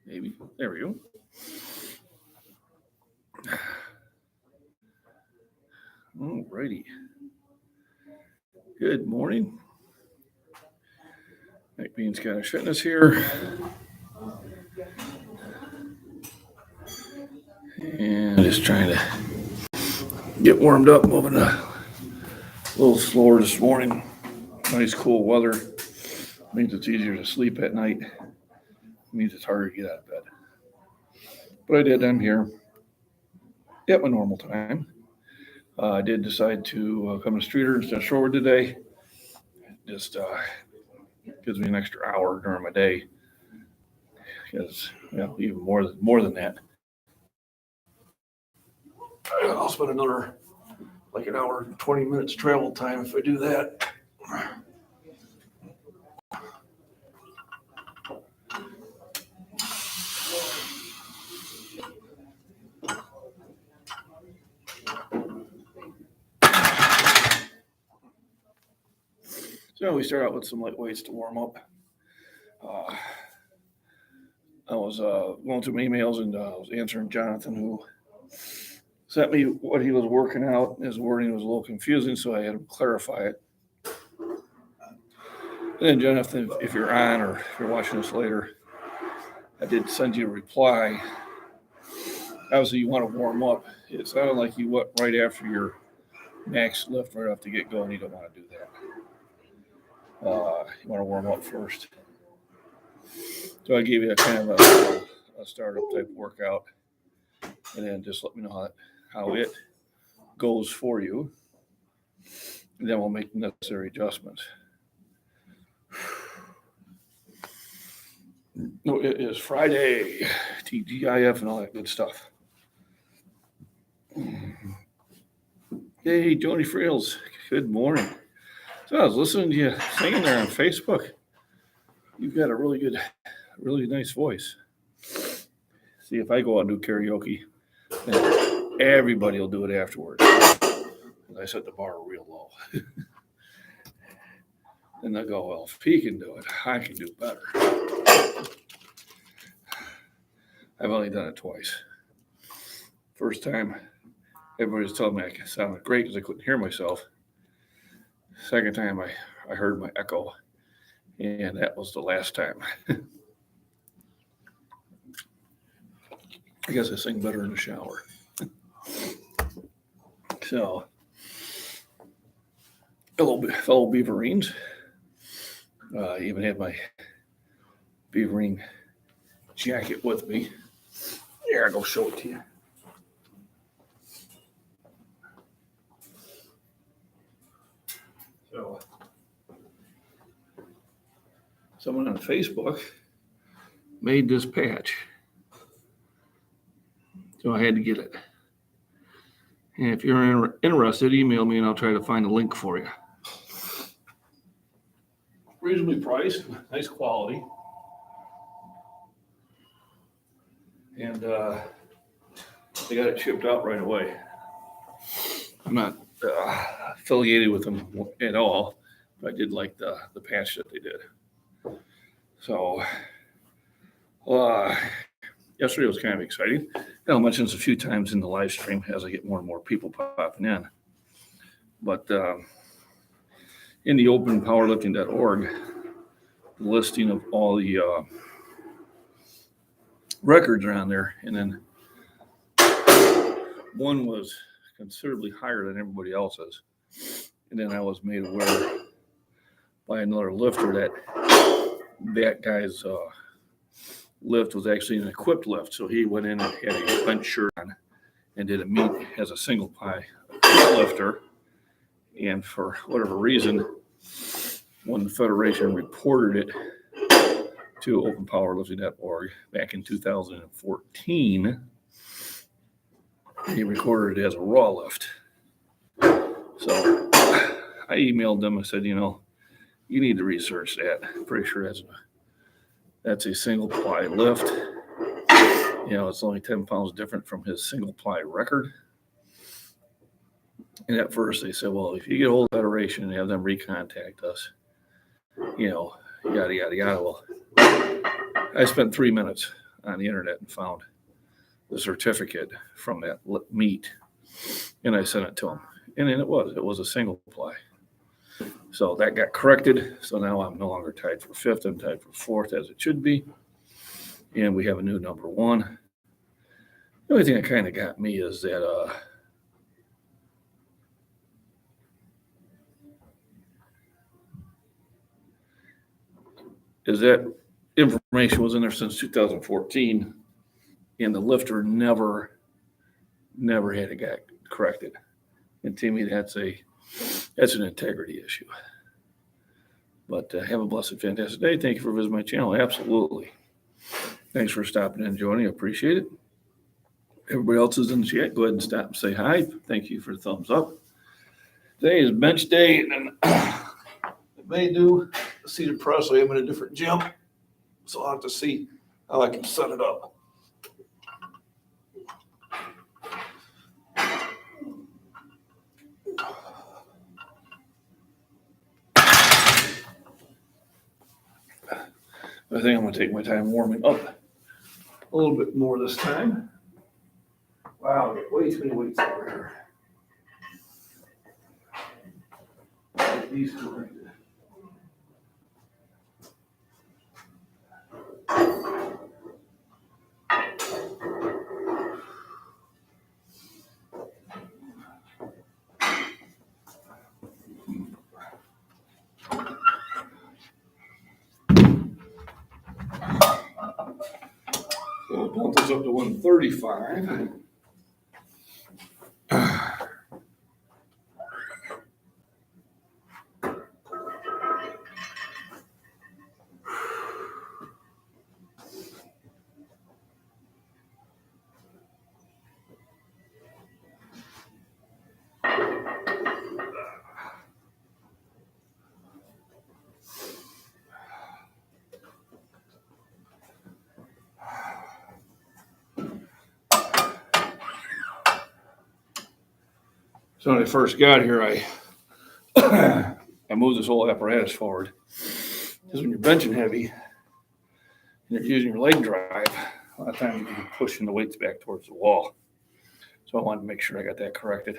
Maybe. There we go. Alrighty. Good morning. MacBean Scottish Fitness here. And just trying to get warmed up, moving a little slower this morning. Nice cool weather. Means it's easier to sleep at night. Means it's harder to get out of bed. But I did. I'm here at my normal time. I did decide to come to Streeter instead of Shorewood today. Just gives me an extra hour during my day. Because, even more than that. I'll spend another an hour and 20 minutes travel time if I do that. So we start out with some light weights to warm up. I was going through my emails and I was answering Jonathan, who sent me what he was working out. His wording was a little confusing, so I had him clarify it. And then, Jonathan, if you're on or if you're watching this later, I did send you a reply. Obviously, you want to warm up. It sounded like you went right after your max lift right off the get-go, and you don't want to do that. You want to warm up first. So I gave you a kind of a startup type workout, and then just let me know how it goes for you. And then we'll make the necessary adjustments. No, it is Friday, TGIF and all that good stuff. Hey, Joni Friels, good morning. So I was listening to you singing there on Facebook. You've got a really nice voice. See, if I go out and do karaoke, then everybody will do it afterwards. I set the bar real low. And they'll go, well, if he can do it, I can do better. I've only done it twice. First time, everybody was telling me I sounded great because I couldn't hear myself. Second time, I heard my echo, and that was the last time. I guess I sing better in the shower. So, fellow Beaverines. I even had my Beaverine jacket with me. Here, I'll go show it to you. So, someone on Facebook made this patch. So I had to get it. And if you're interested, email me and I'll try to find a link for you. Reasonably priced, nice quality. And they got it shipped out right away. I'm not affiliated with them at all, but I did like the patch that they did. So yesterday was kind of exciting. And I'll mention this a few times in the live stream as I get more and more people popping in. But in the openpowerlifting.org listing of all the records are on there, and then one was considerably higher than everybody else's. And then I was made aware by another lifter that guy's lift was actually an equipped lift. So he went in and had a bench shirt on and did a meet as a single ply lifter. And for whatever reason, when the Federation reported it to openpowerlifting.org back in 2014, he recorded it as a raw lift. So I emailed them and said, you need to research that. I'm pretty sure that's a single ply lift. It's only 10 pounds different from his single ply record. And at first they said, well, if you get a hold of the Federation and have them recontact us, yada, yada, yada. Well, I spent 3 minutes on the internet and found the certificate from that meet, and I sent it to him. And then it was a single ply. So that got corrected. So now I'm no longer tied for fifth. I'm tied for fourth, as it should be. And we have a new number one. The only thing that kind of got me is that information was in there since 2014, and the lifter never had it got corrected. And to me, that's an integrity issue. But have a blessed, fantastic day. Thank you for visiting my channel. Absolutely. Thanks for stopping and joining. I appreciate it. Everybody else is in the chat. Go ahead and stop and say hi. Thank you for the thumbs up. Today is bench day, and I may do a seated press. I am in a different gym, so I'll have to see how I can set it up. I think I'm going to take my time warming up a little bit more this time. Wow, I got way too many weights over here. Get these corrected. So we'll bump this up to 135. So when I first got here, I moved this whole apparatus forward. Because when you're benching heavy and you're using your leg drive, a lot of times you're pushing the weights back towards the wall. So I wanted to make sure I got that corrected.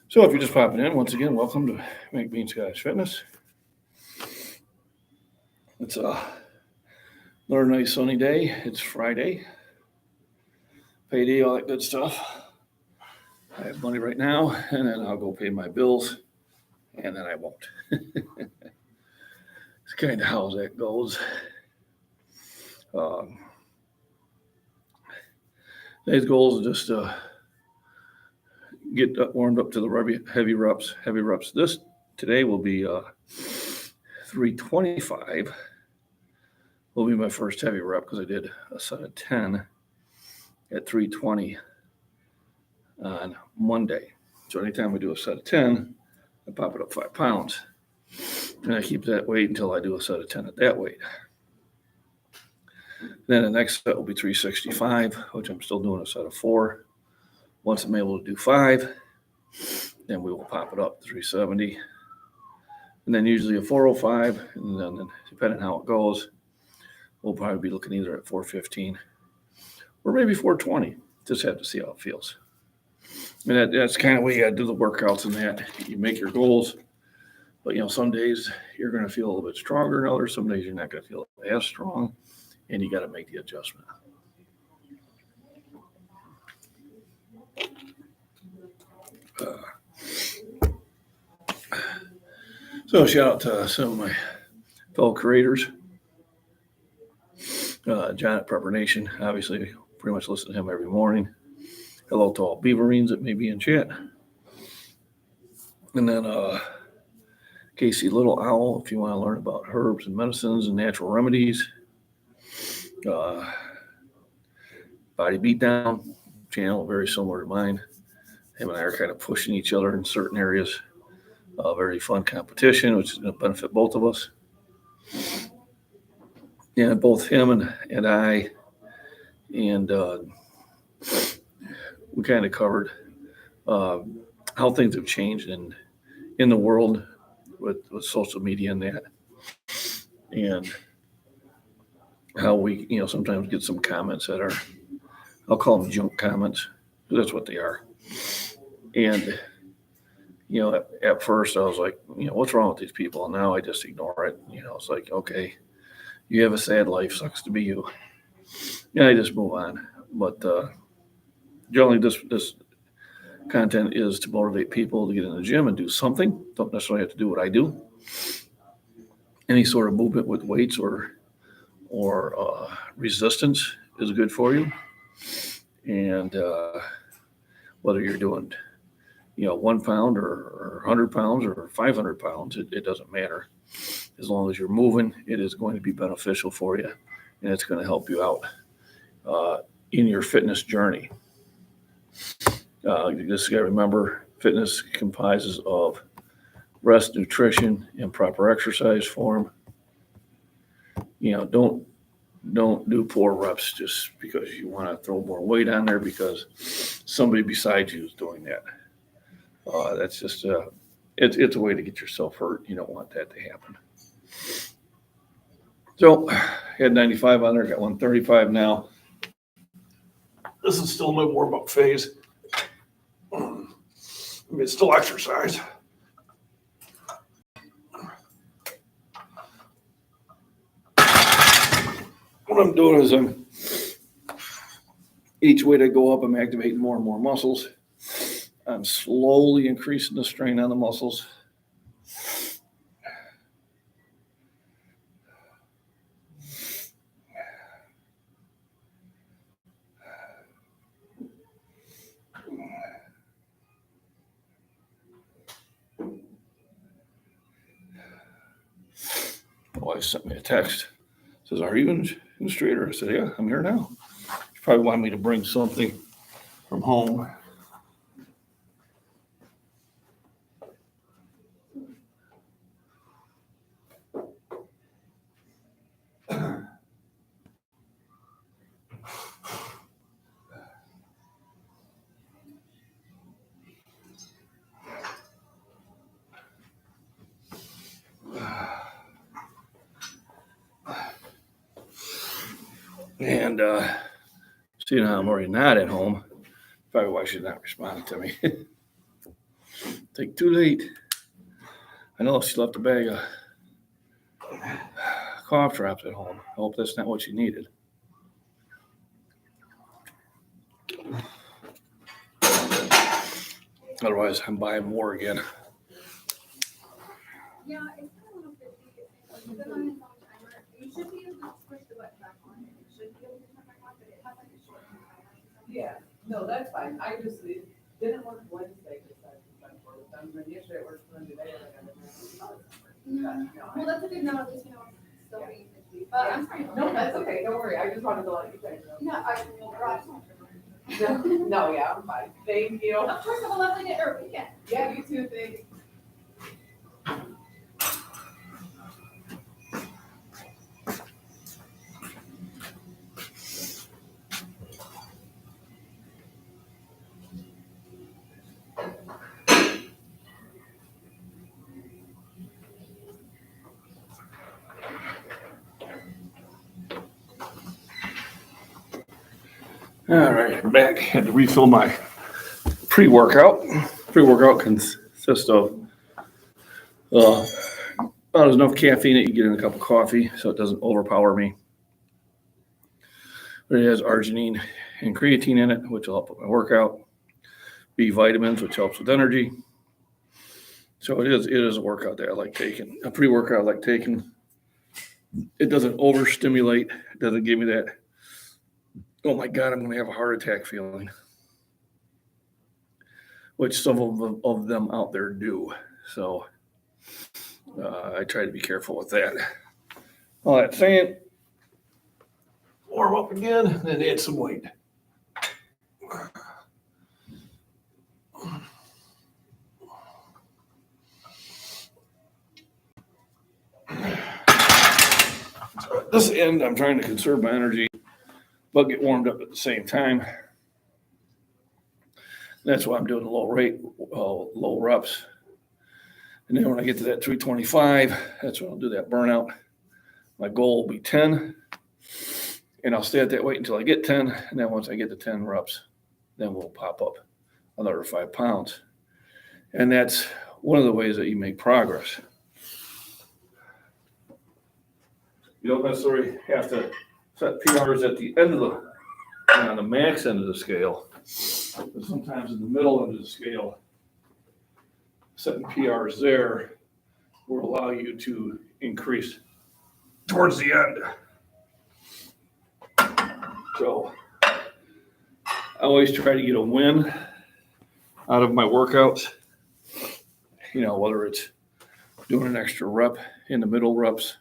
So if you're just popping in, once again, welcome to MacBean Scottish Fitness. It's another nice sunny day. It's Friday. Payday, all that good stuff. I have money right now, and then I'll go pay my bills, and then I won't. It's kind of how that goes. Today's goal is just to get warmed up to the heavy reps. Today will be 325. Will be my first heavy rep because I did a set of 10 at 320 on Monday. So anytime I do a set of 10, I pop it up 5 pounds. And I keep that weight until I do a set of 10 at that weight. Then the next set will be 365, which I'm still doing a set of 4. Once I'm able to do 5, then we will pop it up to 370. And then usually a 405, and then depending on how it goes, we'll probably be looking either at 415 or maybe 420. Just have to see how it feels. I mean, that's kind of the way you got to do the workouts and that. You make your goals, but, some days you're going to feel a little bit stronger than others. Some days you're not going to feel as strong, and you got to make the adjustment. So shout out to some of my fellow creators. John at Prepper Nation, obviously, pretty much listen to him every morning. Hello to all Beaverines that may be in chat. And then Casey Little Owl, if you want to learn about herbs and medicines and natural remedies. Body Beatdown channel, very similar to mine. Him and I are kind of pushing each other in certain areas. Very fun competition, which is going to benefit both of us. And both him and I, and we kind of covered how things have changed in the world with social media and that. And how we, sometimes get some comments that are, I'll call them junk comments. That's what they are. And, at first I was like, what's wrong with these people? And now I just ignore it. It's like, okay, you have a sad life. Sucks to be you. And I just move on. But generally, this content is to motivate people to get in the gym and do something. Don't necessarily have to do what I do. Any sort of movement with weights or resistance is good for you. And whether you're doing 1 pound or 100 pounds or 500 pounds, it doesn't matter. As long as you're moving, it is going to be beneficial for you, and it's going to help you out in your fitness journey. You just got to remember, fitness comprises of rest, nutrition, and proper exercise form. Don't do 4 reps just because you want to throw more weight on there because somebody beside you is doing that. That's just it's a way to get yourself hurt. You don't want that to happen. So had 95 on there, got 135 now. This is still my warm-up phase. It's still exercise. What I'm doing is each weight I go up, I'm activating more and more muscles. I'm slowly increasing the strain on the muscles. My wife sent me a text. Says, "Are you in Strader?" I said, "Yeah, I'm here now." She probably wanted me to bring something from home. And seeing how I'm already not at home, probably why she's not responding to me. Take too late. I know she left a bag of cough drops at home. I hope that's not what she needed. Otherwise, I'm buying more again. Yeah, it's kind of a little bit. You should be able to push the button back on. It should be able to turn back on, but it has like a short timer. Yeah, no, that's fine. I just didn't work Wednesday because I was done. Yesterday it worked for today. Well, that's a good note. At least you know it's still being fishy. But I'm sorry. No, that's okay. Don't worry. I just wanted to let you guys know. No, I will rush. No, yeah, I'm fine. Thank you. Of course, have a lovely day or weekend. Yeah, you too. Thanks. All right, I'm back. Had to refill my pre-workout. Pre-workout consists of about enough caffeine that you get in a cup of coffee so it doesn't overpower me. But it has arginine and creatine in it, which will help with my workout. B vitamins, which helps with energy. So it is a workout that I like taking. A pre-workout I like taking. It doesn't overstimulate. It doesn't give me that, oh my God, I'm going to have a heart attack feeling, which some of them out there do. So I try to be careful with that. All that saying, warm up again, then add some weight. So at this end, I'm trying to conserve my energy, but get warmed up at the same time. That's why I'm doing a low reps. And then when I get to that 325, that's when I'll do that burnout. My goal will be 10. And I'll stay at that weight until I get 10. And then once I get to 10 reps, then we'll pop up another 5 pounds. And that's one of the ways that you make progress. You don't necessarily have to set PRs at the end of on the max end of the scale. But sometimes in the middle end of the scale, setting PRs there will allow you to increase towards the end. So I always try to get a win out of my workouts. You know, whether it's doing an extra rep in the middle reps,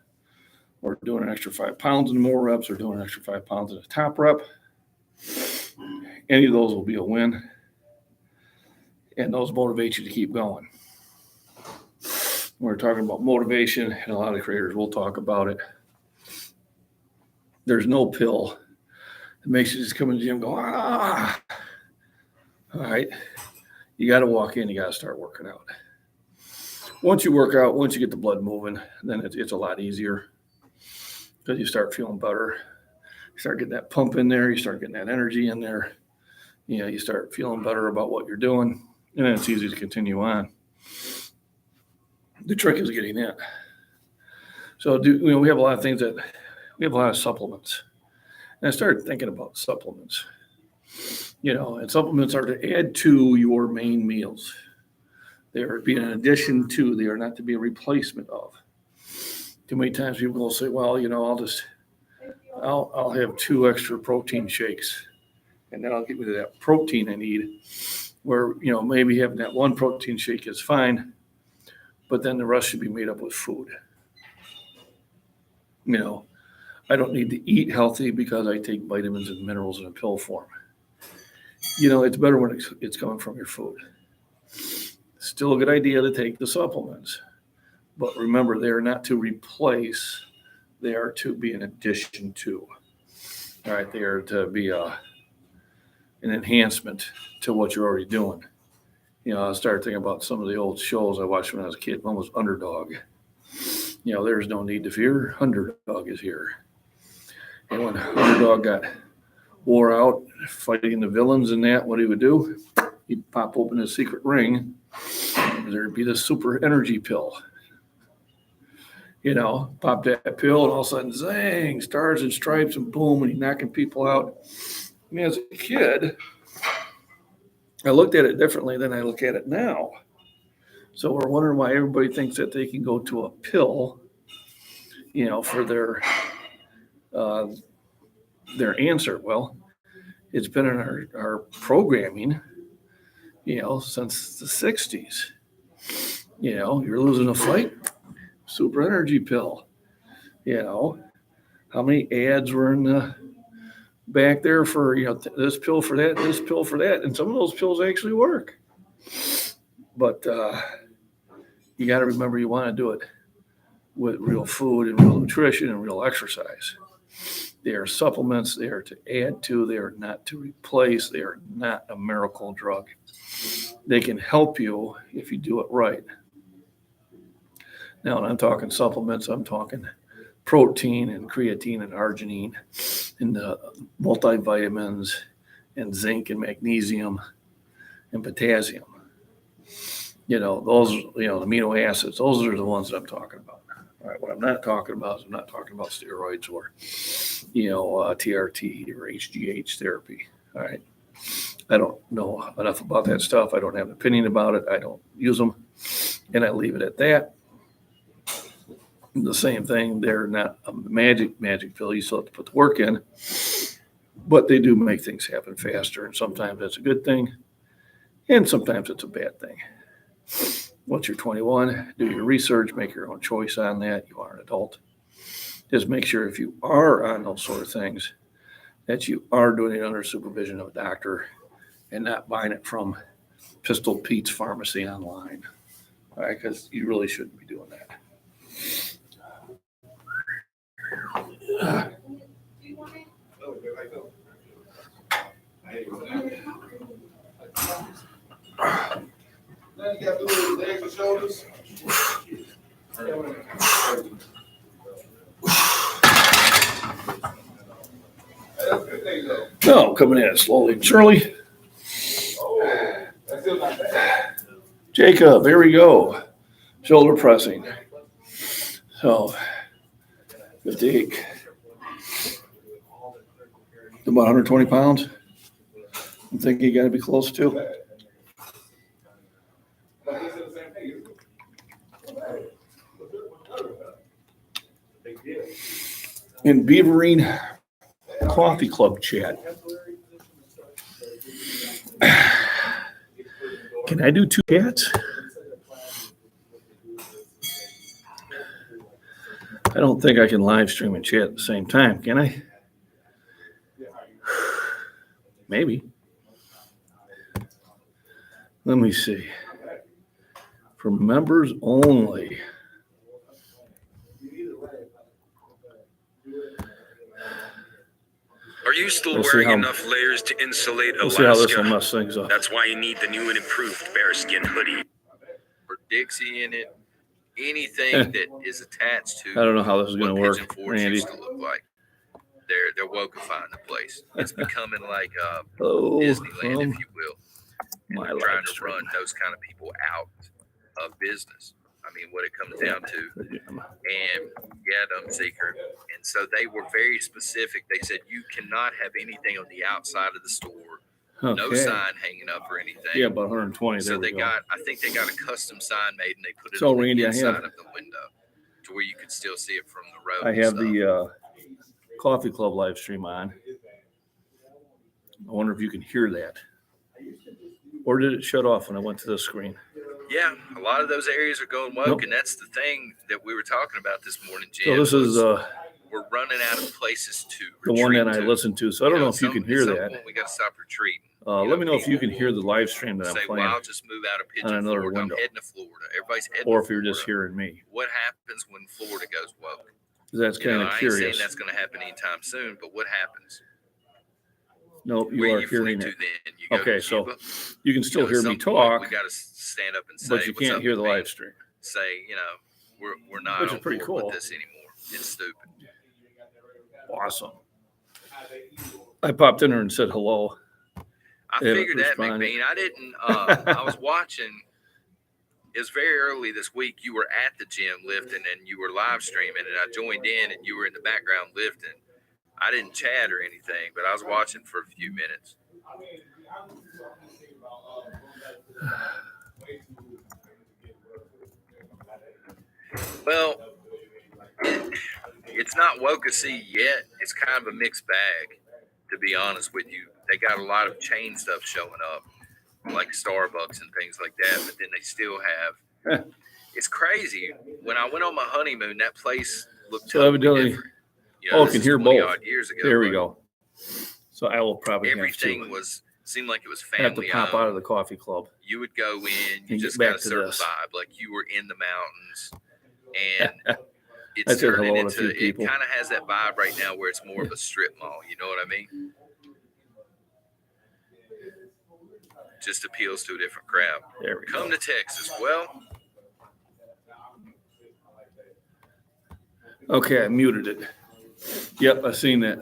or doing an extra 5 pounds in the middle reps, or doing an extra 5 pounds in the top rep. Any of those will be a win. And those motivate you to keep going. When we're talking about motivation, and a lot of creators will talk about it. There's no pill that makes you just come in the gym and go, ah. All right. You got to walk in, you got to start working out. Once you work out, once you get the blood moving, then it's a lot easier because you start feeling better. You start getting that pump in there. You start getting that energy in there. You know, you start feeling better about what you're doing, and then it's easy to continue on. The trick is getting in. So, we have a lot of things we have a lot of supplements. And I started thinking about supplements. You know, and supplements are to add to your main meals. They are to be an addition to, they are not to be a replacement of. Too many times people will say, well, you know, I'll have 2 extra protein shakes, and then I'll get rid of that protein I need, where, you know, maybe having that 1 protein shake is fine, but then the rest should be made up with food. You know, I don't need to eat healthy because I take vitamins and minerals in a pill form. You know, it's better when it's coming from your food. Still a good idea to take the supplements, but remember, they are not to replace, they are to be an addition to. All right, they are to be an enhancement to what you're already doing. You know, I started thinking about some of the old shows I watched when I was a kid. One was Underdog. You know, there's no need to fear. Underdog is here. And when Underdog got wore out fighting the villains and that, what he would do, he'd pop open his secret ring. There'd be this super energy pill. You know, pop that pill, and all of a sudden, zang, stars and stripes, and boom, and he's knocking people out. I mean, as a kid, I looked at it differently than I look at it now. So we're wondering why everybody thinks that they can go to a pill, you know, for their answer. Well, it's been in our programming, you know, since the 60s. You know, you're losing a fight, super energy pill. You know, how many ads were in the back there for, you know, this pill for that, this pill for that. And some of those pills actually work. But you got to remember, you want to do it with real food and real nutrition and real exercise. They are supplements. They are to add to. They are not to replace. They are not a miracle drug. They can help you if you do it right. Now, when I'm talking supplements, I'm talking protein and creatine and arginine and multivitamins and zinc and magnesium and potassium. You know, those, you know, amino acids, those are the ones that I'm talking about. All right, what I'm not talking about is I'm not talking about steroids or, you know, TRT or HGH therapy. All right. I don't know enough about that stuff. I don't have an opinion about it. I don't use them, and I leave it at that. The same thing. They're not a magic pill. You still have to put the work in, but they do make things happen faster. And sometimes that's a good thing, and sometimes it's a bad thing. Once you're 21, do your research, make your own choice on that. You are an adult. Just make sure if you are on those sort of things that you are doing it under supervision of a doctor and not buying it from Pistol Pete's Pharmacy online. All right, because you really shouldn't be doing that. Then you got to do legs and shoulders. thing though. No, coming in slowly and surely. Oh, that's still not bad. Jacob, here we go. Shoulder pressing. So, 58. About 120 pounds. I think you got to be close to. Like he said the same thing. In Beaverine Coffee Club chat. Can I do 2 chats? I don't think I can live stream and chat at the same time, can I? Maybe. Let me see. For members only. Are you still We'll see wearing how- enough layers to insulate We'll see how this will Alaska? mess things up. That's why you need the new and improved bearskin hoodie. Or Dixie in it, anything that is attached to I don't know how this is going to what work, Pigeon Forge Randy. used to look like. They're wokifying the place. It's becoming like Hello Disneyland, from if you will. And my they're live trying to stream. run those kind of people out of business. I mean, what it comes down to. And yeah, Seeker. And so they were very specific. They said you cannot have anything on the outside of the store, no Okay. sign hanging up or anything. Yeah, about 120. So There we they go. got, I think they got a custom sign made and they put it So, on Randy, the I inside have- of the window to where you could still see it from the road. I and have stuff. the Coffee Club live stream on. I wonder if you can hear that. Or did it shut off when I went to the screen? Yeah, a lot of those areas are going woke, Nope. and that's the thing that we were talking about this morning, Jim. So this is was we're running out of places to the one retreat that I to. listened to. So I don't know if you some- can hear at some that. point we got to stop retreating. Let me know if you can hear the live stream that I'm Say, well, playing, I'll just move out of Pigeon another Forge. window. I'm heading to Florida. Everybody's heading or to if you're just Florida. hearing me. What happens when Florida goes woke? That's kind of I ain't saying curious. that's going to happen anytime soon, but what happens? No, you Where are you flee hearing to it. then? You go Okay, to so Cuba? you can still At hear some me point, talk, We got to stand up and say, but you "What's can't up, hear the MacBean?" live stream. Say, we're not Which is on pretty board cool. with this anymore. It's stupid. Awesome. I popped in there and said hello. I They haven't figured that, responded. MacBean. I didn't. I was watching. It was very early this week. You were at the gym lifting, and you were live streaming, and I joined in, and you were in the background lifting. I didn't chat or anything, but I was watching for a few minutes. Well, it's not woke-a-see yet. It's kind of a mixed bag, to be honest with you. They got a lot of chain stuff showing up, like Starbucks and things like that, but then they still have. It's crazy. When I went on my honeymoon, that place looked So totally evidently- different. I can hear both. Odd years ago, There we but go. So I will probably Everything have seemed like it was to family pop owned. out of the coffee club. You would go in, you And just get got back a to certain this. vibe, like you were in the mountains, and I it's said turning hello to a few into. It people. kind of has that vibe right now, where it's more of a strip mall. You know what I mean? Just appeals to a different crowd. There we go. Come to Texas. Well, Okay, I muted it. Yep, I seen that.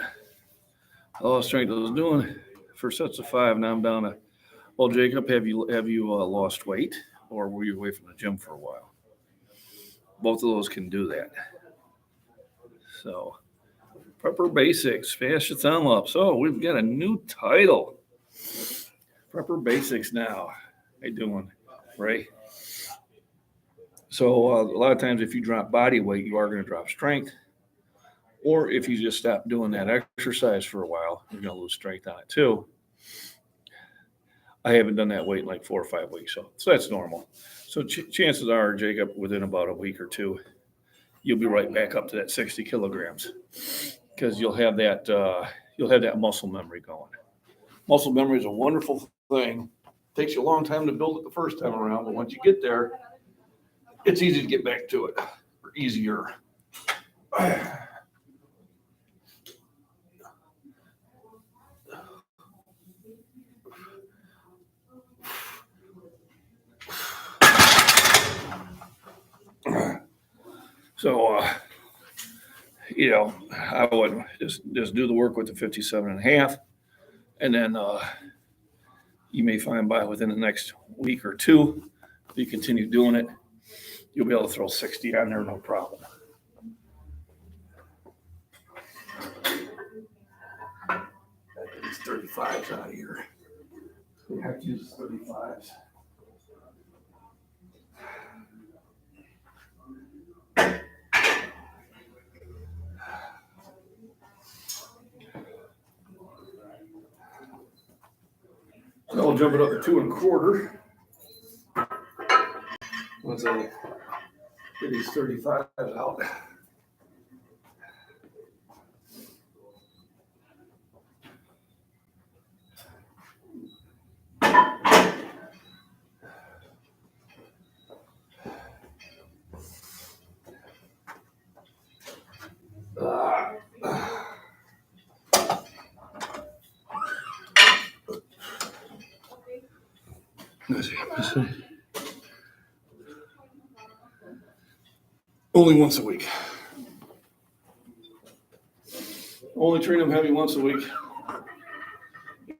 All strength I was doing for sets of 5. Now I'm down to. Well, Jacob, have you lost weight, or were you away from the gym for a while? Both of those can do that. So, Prepper Basics, fast your thumb up. So we've got a new title. Prepper Basics now. How you doing, Ray? So a lot of times, if you drop body weight, you are going to drop strength. Or if you just stop doing that exercise for a while, you're going to lose strength on it too. I haven't done that weight in like 4 or 5 weeks, so that's normal. So chances are, Jacob, within about a week or two, you'll be right back up to that 60 kilograms because you'll have that muscle memory going. Muscle memory is a wonderful thing. Takes you a long time to build it the first time around, but once you get there, it's easy to get back to it, or easier. So, I would just do the work with the 57.5, and then you may find by within the next week or two, if you continue doing it, you'll be able to throw 60 on there, no problem. These 35s out of here. We have to use 35s. So I'll jump it up to 2 1/4. Once I get these 35s out. Let's see. Only once a week. Only train them heavy once a week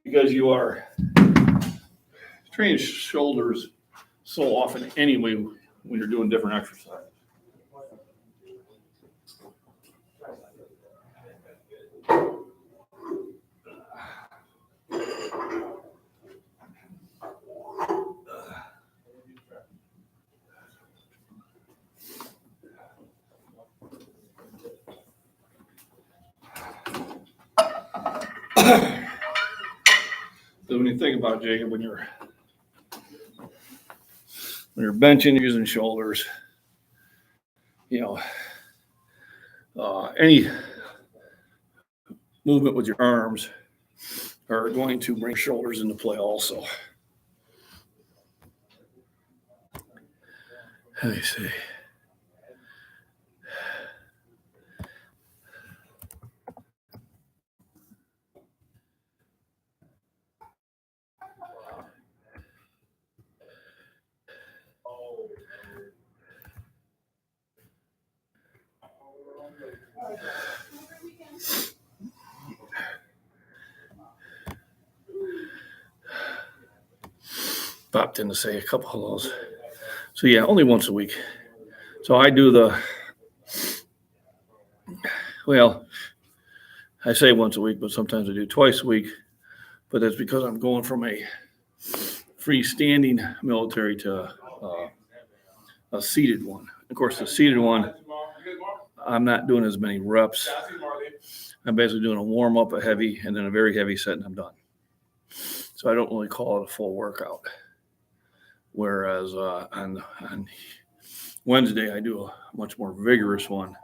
because you are training shoulders so often anyway when you're doing different exercises. So when you think about it, Jacob, when you're benching using shoulders, any movement with your arms are going to bring shoulders into play also. Let me see. Popped in to say a couple of those. So yeah, only once a week. So I do I say once a week, but sometimes I do twice a week. But that's because I'm going from a freestanding military to a seated one. Of course, the seated one, I'm not doing as many reps. I'm basically doing a warm up, a heavy, and then a very heavy set, and I'm done. So I don't really call it a full workout. Whereas on Wednesday, I do a much more vigorous one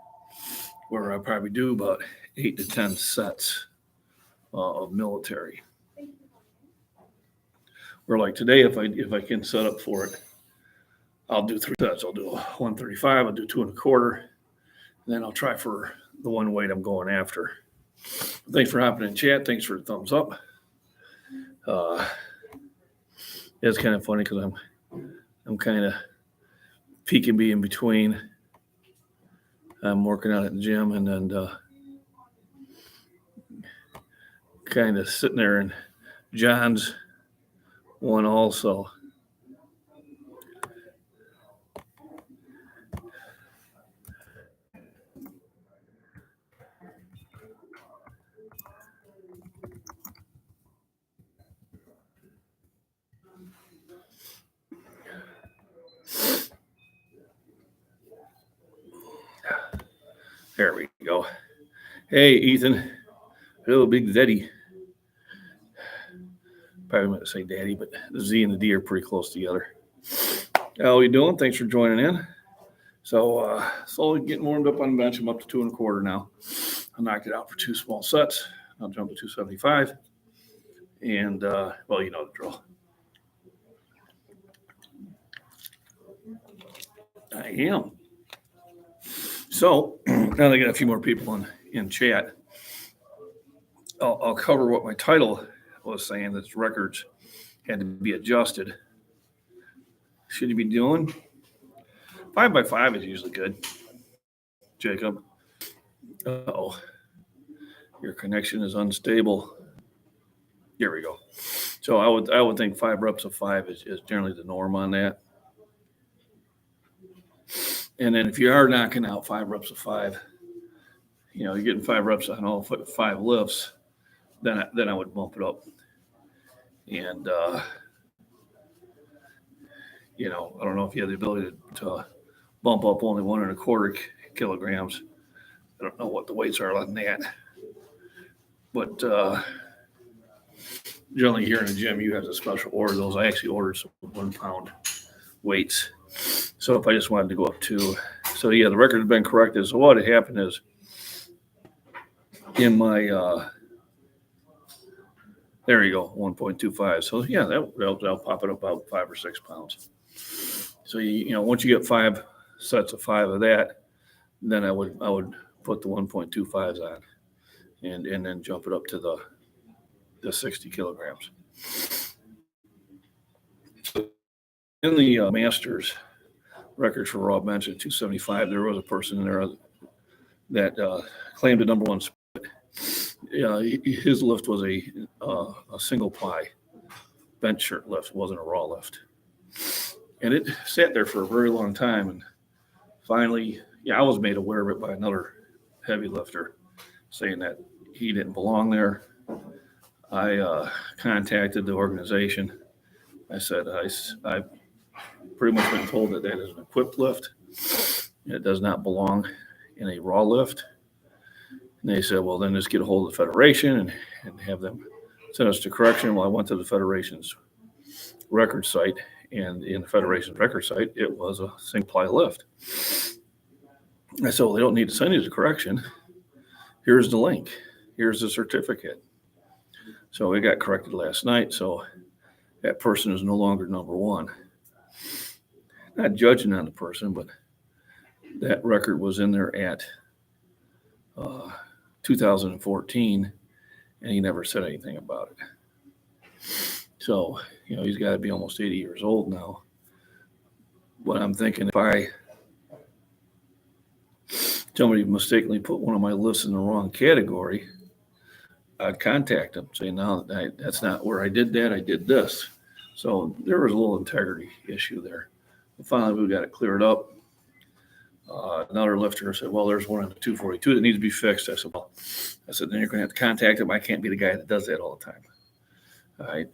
where I probably do about 8 to 10 sets of military. Where like today, if I can set up for it, I'll do 3 sets. I'll do a 135, I'll do 2 1/4, and then I'll try for the one weight I'm going after. Thanks for hopping in chat. Thanks for the thumbs up. It's kind of funny because I'm kind of peeking be in between. I'm working out at the gym and then kind of sitting there in John's one also. There we go. Hey, Ethan. Hello, Big Daddy. Probably meant to say daddy, but the Z and the D are pretty close together. How are you doing? Thanks for joining in. So slowly getting warmed up on the bench. I'm up to 2 1/4 now. I knocked it out for 2 small sets. I'll jump to 275. And, well, you know the drill. I am. So now that I got a few more people in chat, I'll cover what my title was saying, that records had to be adjusted. Should you be doing 5x5 is usually good, Jacob. Oh, your connection is unstable. Here we go. So I would think 5 reps of 5 is generally the norm on that. And then if you are knocking out 5 reps of 5, you're getting 5 reps on all 5 lifts, then I would bump it up. And I don't know if you have the ability to bump up only 1.25 kilograms. I don't know what the weights are on that, but generally here in the gym you have to special order those. I actually ordered some 1 pound weights. So if I just wanted to go up 2, so yeah, the record has been corrected. So what had happened is in my there you go, 1.25. So yeah, that'll pop it up about 5 or 6 pounds. So once you get 5 sets of 5 of that, then I would put the 1.25s on, and then jump it up to the 60 kilograms. So in the Masters record for raw bench at 275, there was a person in there that claimed the number 1 spot. His lift was a single ply bench shirt lift. It wasn't a raw lift. And it sat there for a very long time. And finally, I was made aware of it by another heavy lifter saying that he didn't belong there. I contacted the organization. I said, I've pretty much been told that is an equipped lift. It does not belong in a raw lift. And they said, well, then just get a hold of the federation and have them send us to correction. Well, I went to the federation's record site, and in the federation's record site, it was a single ply lift. I said, well, they don't need to send you to correction. Here's the link. Here's the certificate. So it got corrected last night. So that person is no longer number 1. Not judging on the person, but that record was in there at 2014, and he never said anything about it. So, he's got to be almost 80 years old now. But I'm thinking if somebody mistakenly put one of my lifts in the wrong category, I'd contact them, say, no, that's not where I did that. I did this. So there was a little integrity issue there. But finally, we got it cleared up. Another lifter said, well, there's one in the 242 that needs to be fixed. I said, then you're going to have to contact him. I can't be the guy that does that all the time. All right.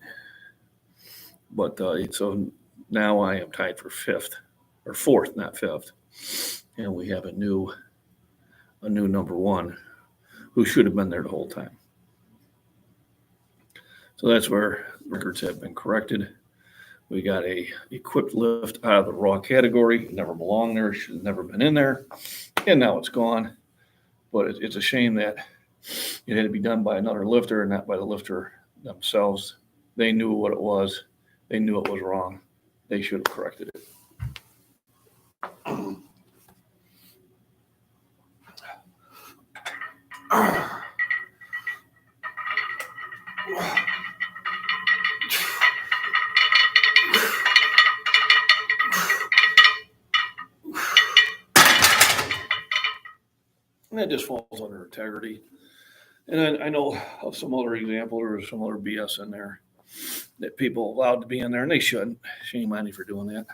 But so now I am tied for 5th, or 4th, not 5th. And we have a new number 1 who should have been there the whole time. So that's where records have been corrected. We got a equipped lift out of the raw category. It never belonged there. Should have never been in there. And now it's gone. But it's a shame that it had to be done by another lifter and not by the lifter themselves. They knew what it was. They knew it was wrong. They should have corrected it. And that just falls under integrity. And I know of some other example or some other BS in there that people allowed to be in there, and they shouldn't. Shame on you for doing that.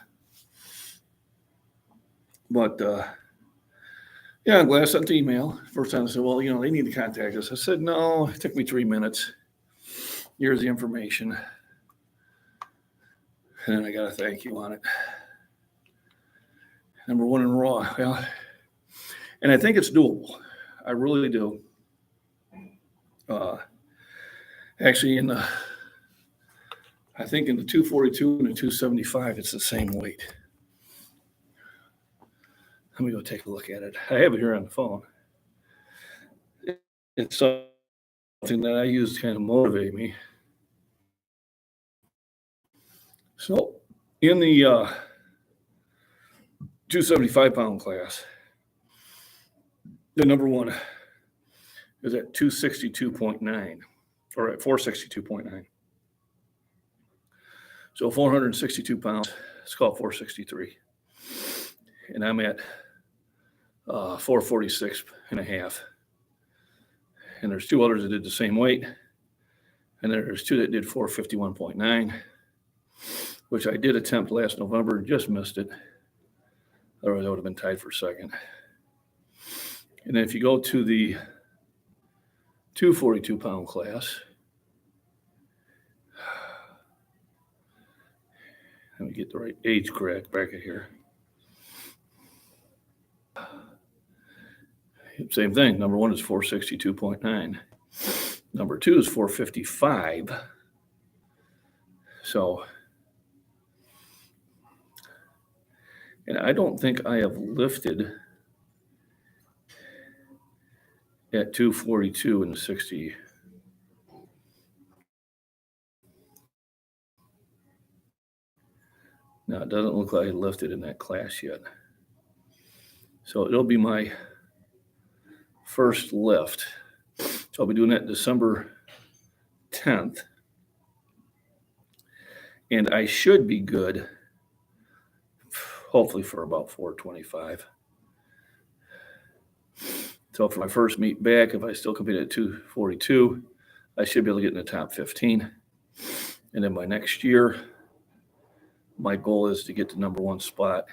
But, I'm glad I sent the email. First time I said, well, they need to contact us. I said, no, it took me 3 minutes. Here's the information. And then I got a thank you on it. Number 1 in raw. Well, and I think it's doable. I really do. Actually, I think in the 242 and the 275, it's the same weight. Let me go take a look at it. I have it here on the phone. It's something that I use to kind of motivate me. So in the 275-pound class, the number 1 is at 262.9, or at 462.9. So 462 pounds, it's called 463. And I'm at 446 and a half. and there's two others that did the same weight. And there's two that did 451.9, which I did attempt last November and just missed it. Otherwise, I would have been tied for second. And then if you go to the 242-pound class, let me get the right age correct bracket here. Same thing. Number one is 462.9. Number two is 455. So, and I don't think I have lifted at 242 in the 60. Now, it doesn't look like I lifted in that class yet. So it'll be my first lift. So I'll be doing that December 10th. And I should be good, hopefully for about 425. So for my first meet back, if I still compete at 242, I should be able to get in the top 15. And then by next year, my goal is to get the number one spot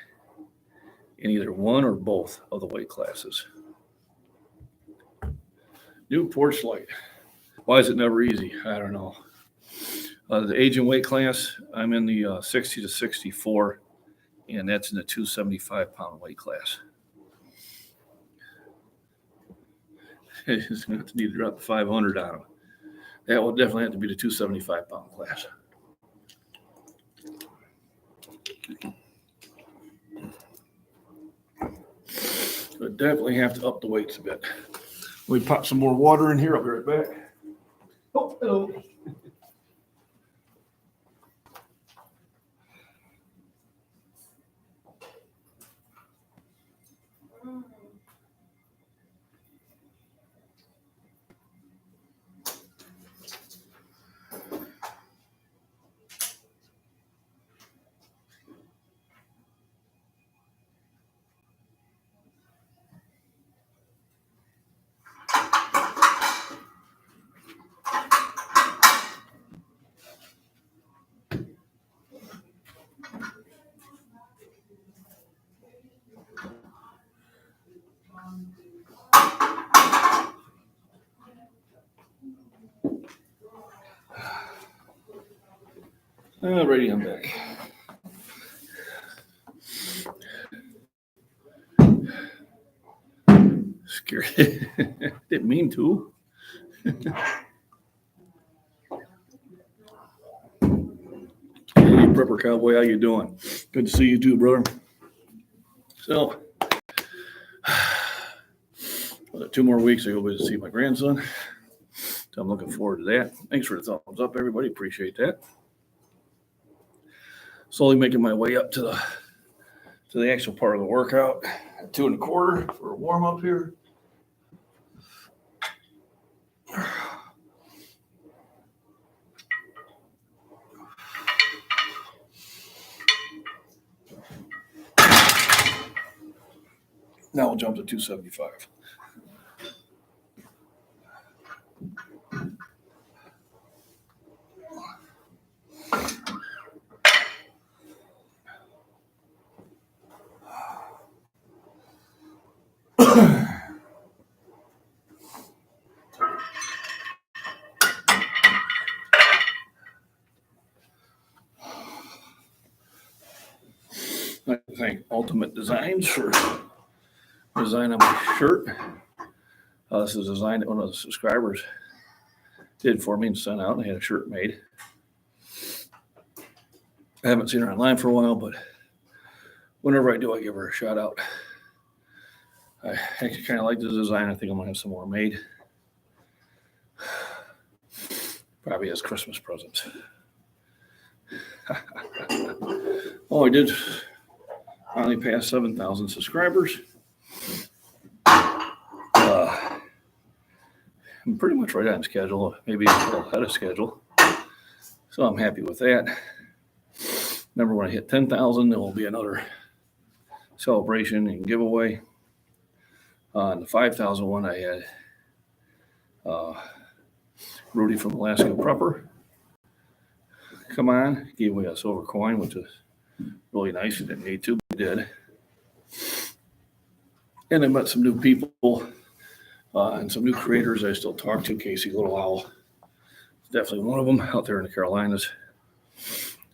in either one or both of the weight classes. New porch light. Why is it never easy? I don't know. The age and weight class, I'm in the 60 to 64, and that's in the 275-pound weight class. It's going to have to need to drop the 500 on them. That will definitely have to be the 275-pound class. So definitely have to up the weights a bit. We pop some more water in here. I'll be right back. Oh, hello. Alrighty, I'm back. Scared. Didn't mean to. Hey, Prepper Cowboy, how you doing? Good to see you too, brother. So, 2 more weeks, I go to see my grandson. So I'm looking forward to that. Thanks for the thumbs up, everybody. Appreciate that. Slowly making my way up to the actual part of the workout. 2 1/4 for a warm up here. Now we'll jump to 275. I thank Ultimate Designs for designing my shirt. This is a design that one of the subscribers did for me and sent out, and I had a shirt made. I haven't seen her online for a while, but whenever I do, I give her a shout out. I actually kind of like the design. I think I'm going to have some more made. Probably as Christmas presents. Oh, I did finally pass 7,000 subscribers. I'm pretty much right on schedule, maybe a little ahead of schedule. So I'm happy with that. Remember, when I hit 10,000, there will be another celebration and giveaway. On the 5,000 one, I Rudy from Alaska Prepper. Come on, gave away a silver coin, which is really nice. He didn't need to, but he did. And I met some new people and some new creators I still talk to. Casey Little Owl, definitely one of them out there in the Carolinas.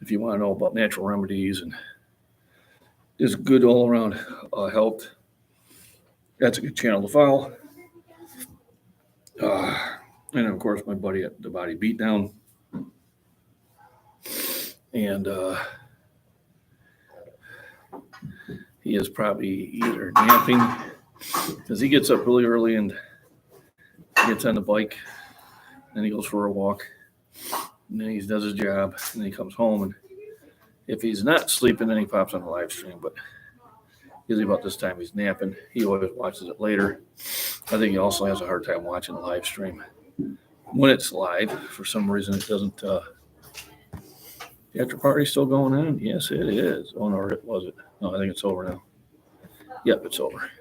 If you want to know about natural remedies and just good all around health, that's a good channel to follow. And of course, my buddy at the Body Beatdown. And he is probably either napping because he gets up really early and gets on the bike. Then he goes for a walk. And then he does his job. And then he comes home. And if he's not sleeping, then he pops on the live stream. But usually about this time he's napping. He always watches it later. I think he also has a hard time watching the live stream when it's live. For some reason, it doesn't. The after party still going on? Yes, it is. Oh, no, it was it? No, I think it's over now. Yep, it's over.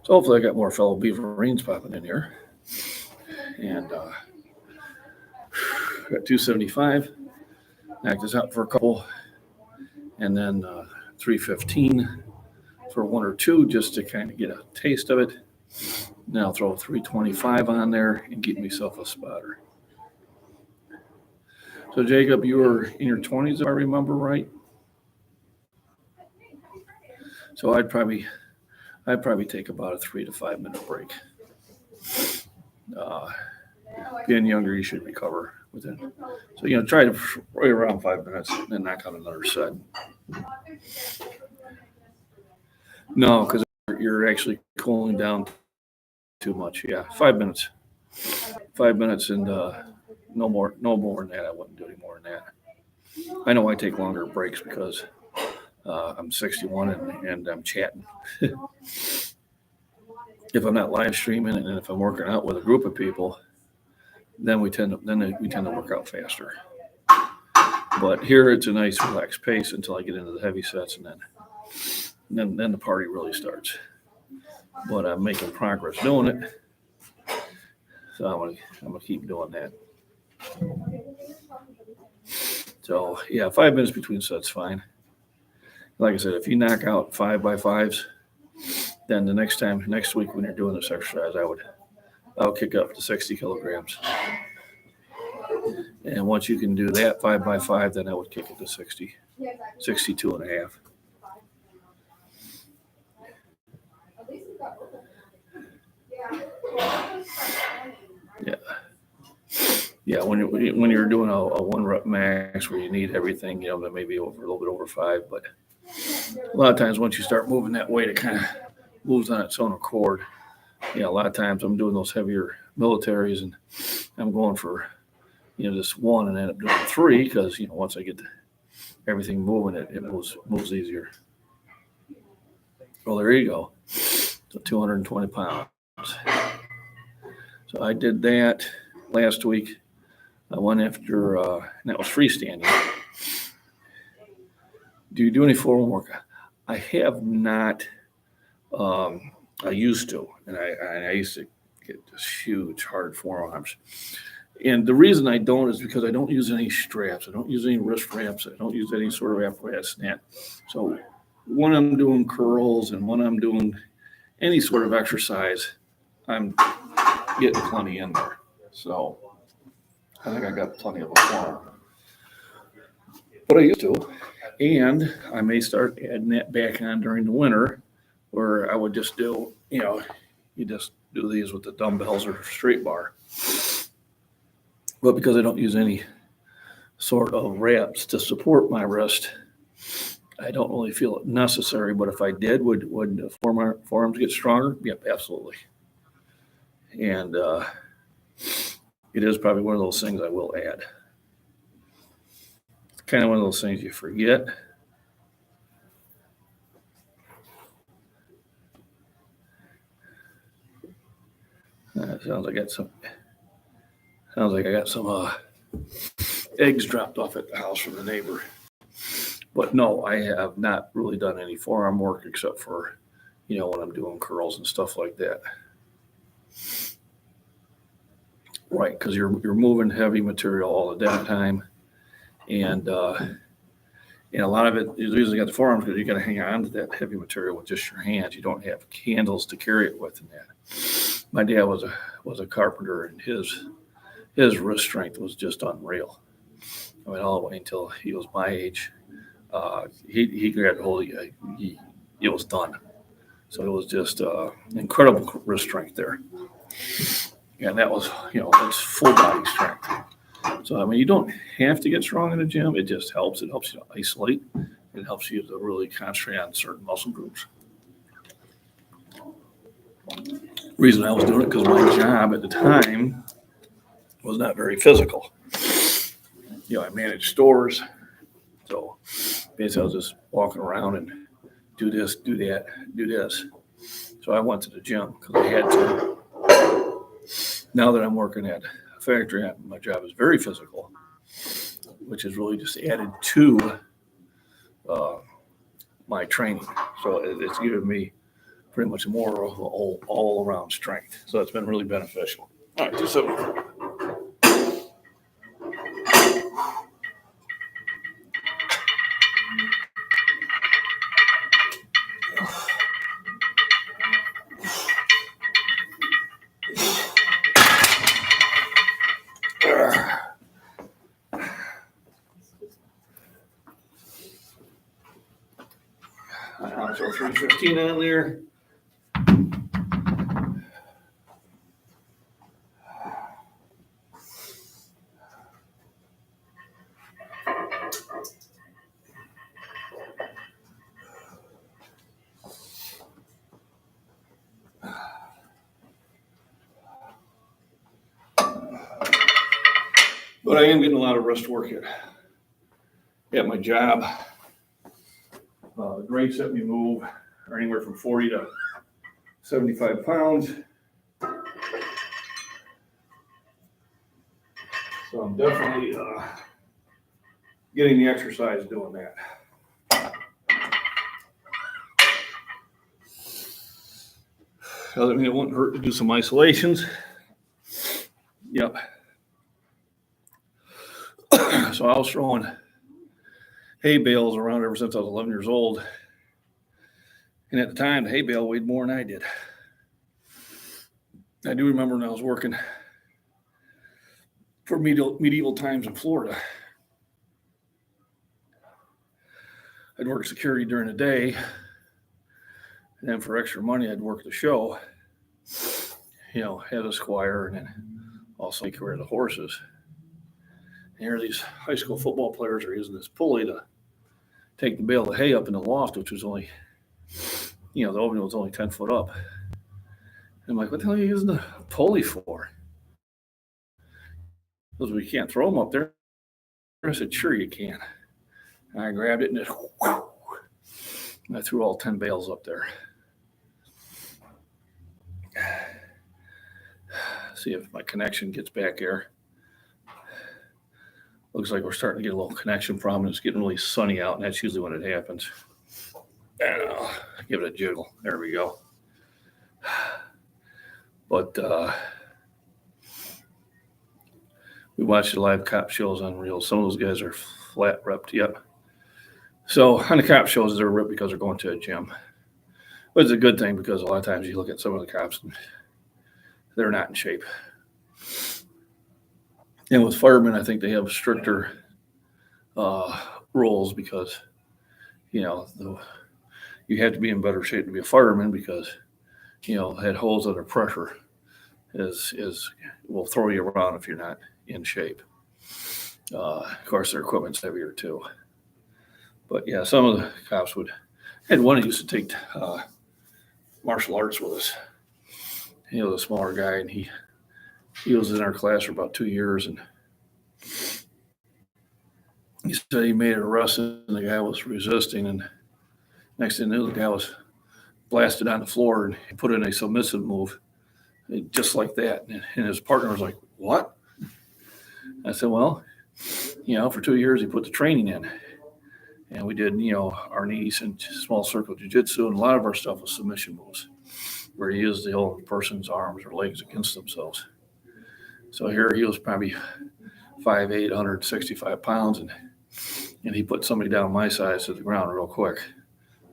So hopefully I got more fellow Beaverines popping in here. And got 275. Knocked this out for a couple. And then 315 for one or two just to kind of get a taste of it. Then I'll throw 325 on there and get myself a spotter. So Jacob, you were in your 20s, if I remember right. So I'd probably take about a 3 to 5 minute break. Being younger, you should recover within. So try to right around 5 minutes, and then knock out another set. No, because you're actually cooling down too much. Yeah, 5 minutes. 5 minutes and no more than that. I wouldn't do any more than that. I know I take longer breaks because I'm 61 and I'm chatting. If I'm not live streaming and if I'm working out with a group of people, then we tend to work out faster. But here it's a nice relaxed pace until I get into the heavy sets, and then the party really starts. But I'm making progress doing it, so I'm gonna keep doing that. So yeah, 5 minutes between sets, fine. Like I said, if you knock out 5x5s, then the next week when you're doing this exercise, I'll kick up to 60 kilograms. And once you can do that 5x5, then I would kick it to 60, 62 and a half. Yeah, when you're doing a 1 rep max where you need everything, that may be a little bit over 5, but a lot of times once you start moving that weight, it kind of moves on its own accord. A lot of times I'm doing those heavier militaries and I'm going for, just 1 and end up doing 3 because, once I get everything moving, it moves easier. Well, there you go. So 220 pounds. So I did that last week. I went after, and that was freestanding. Do you do any forearm workout? I have not. I used to, and I used to get just huge, hard forearms. And the reason I don't is because I don't use any straps. I don't use any wrist wraps. I don't use any sort of apparatus snap. So when I'm doing curls and when I'm doing any sort of exercise, I'm getting plenty in there. So I think I got plenty of a forearm. But I used to, and I may start adding that back on during the winter, where I would just do, you just do these with the dumbbells or straight bar. But because I don't use any sort of wraps to support my wrist, I don't really feel it necessary. But if I did, would the forearms get stronger? Yep, absolutely. And it is probably one of those things I will add. It's kind of one of those things you forget. Sounds like I got some eggs dropped off at the house from the neighbor. But no, I have not really done any forearm work except for, when I'm doing curls and stuff like that. Right, because you're moving heavy material all the damn time, and a lot of it is usually got the forearms because you got to hang on to that heavy material with just your hands. You don't have handles to carry it with. And that. My dad was a carpenter, and his wrist strength was just unreal. I mean, all the way until he was my age, he grabbed hold of you, it was done. So it was just incredible wrist strength there. And that was, it's full body strength. So, I mean, you don't have to get strong in the gym. It just helps. It helps you to isolate. It helps you to really concentrate on certain muscle groups. Reason I was doing it because my job at the time was not very physical. I managed stores. So basically I was just walking around and do this, do that, do this. So I went to the gym because I had to. Now that I'm working at a factory, my job is very physical, which is really just added to my training. So it's given me pretty much more of all around strength. So it's been really beneficial. All right, so. So 315 on there. But I am getting a lot of wrist work at my job. The grades that we move are anywhere from 40 to 75 pounds. So I'm definitely getting the exercise doing that. Doesn't mean it wouldn't hurt to do some isolations. Yep. So I was throwing hay bales around ever since I was 11 years old. And at the time, the hay bale weighed more than I did. I do remember when I was working for medieval times in Florida. I'd work security during the day. And then for extra money, I'd work the show. Had a squire and then also take care of the horses. And here these high school football players are using this pulley to take the bale of hay up in the loft, which was only, the opening was only 10 foot up. And I'm like, what the hell are you using the pulley for? Because we can't throw them up there. I said, sure you can. And I grabbed it and just, and I threw all 10 bales up there. See if my connection gets back here. Looks like we're starting to get a little connection problem. It's getting really sunny out, and that's usually when it happens. And I'll give it a jiggle. There we go. But we watched the live cop shows on Reels. Some of those guys are flat ripped. Yep. So on the cop shows, they're ripped because they're going to a gym. But it's a good thing because a lot of times you look at some of the cops and they're not in shape. And with firemen, I think they have stricter rules because, you have to be in better shape to be a fireman because, that holds under pressure will throw you around if you're not in shape. Of course, their equipment's heavier too. But yeah, some of the cops had one that used to take martial arts with us. He was a smaller guy, and he was in our class for about 2 years, and he said he made an arrest, and the guy was resisting, and next thing you knew, the guy was blasted on the floor, and he put in a submissive move, just like that. And his partner was like, what? I said, well, for 2 years, he put the training in. And we did, our knees and small circle jiu-jitsu, and a lot of our stuff was submission moves, where you use the whole person's arms or legs against themselves. So here he was probably 5'8", 165 pounds, and he put somebody down my size to the ground real quick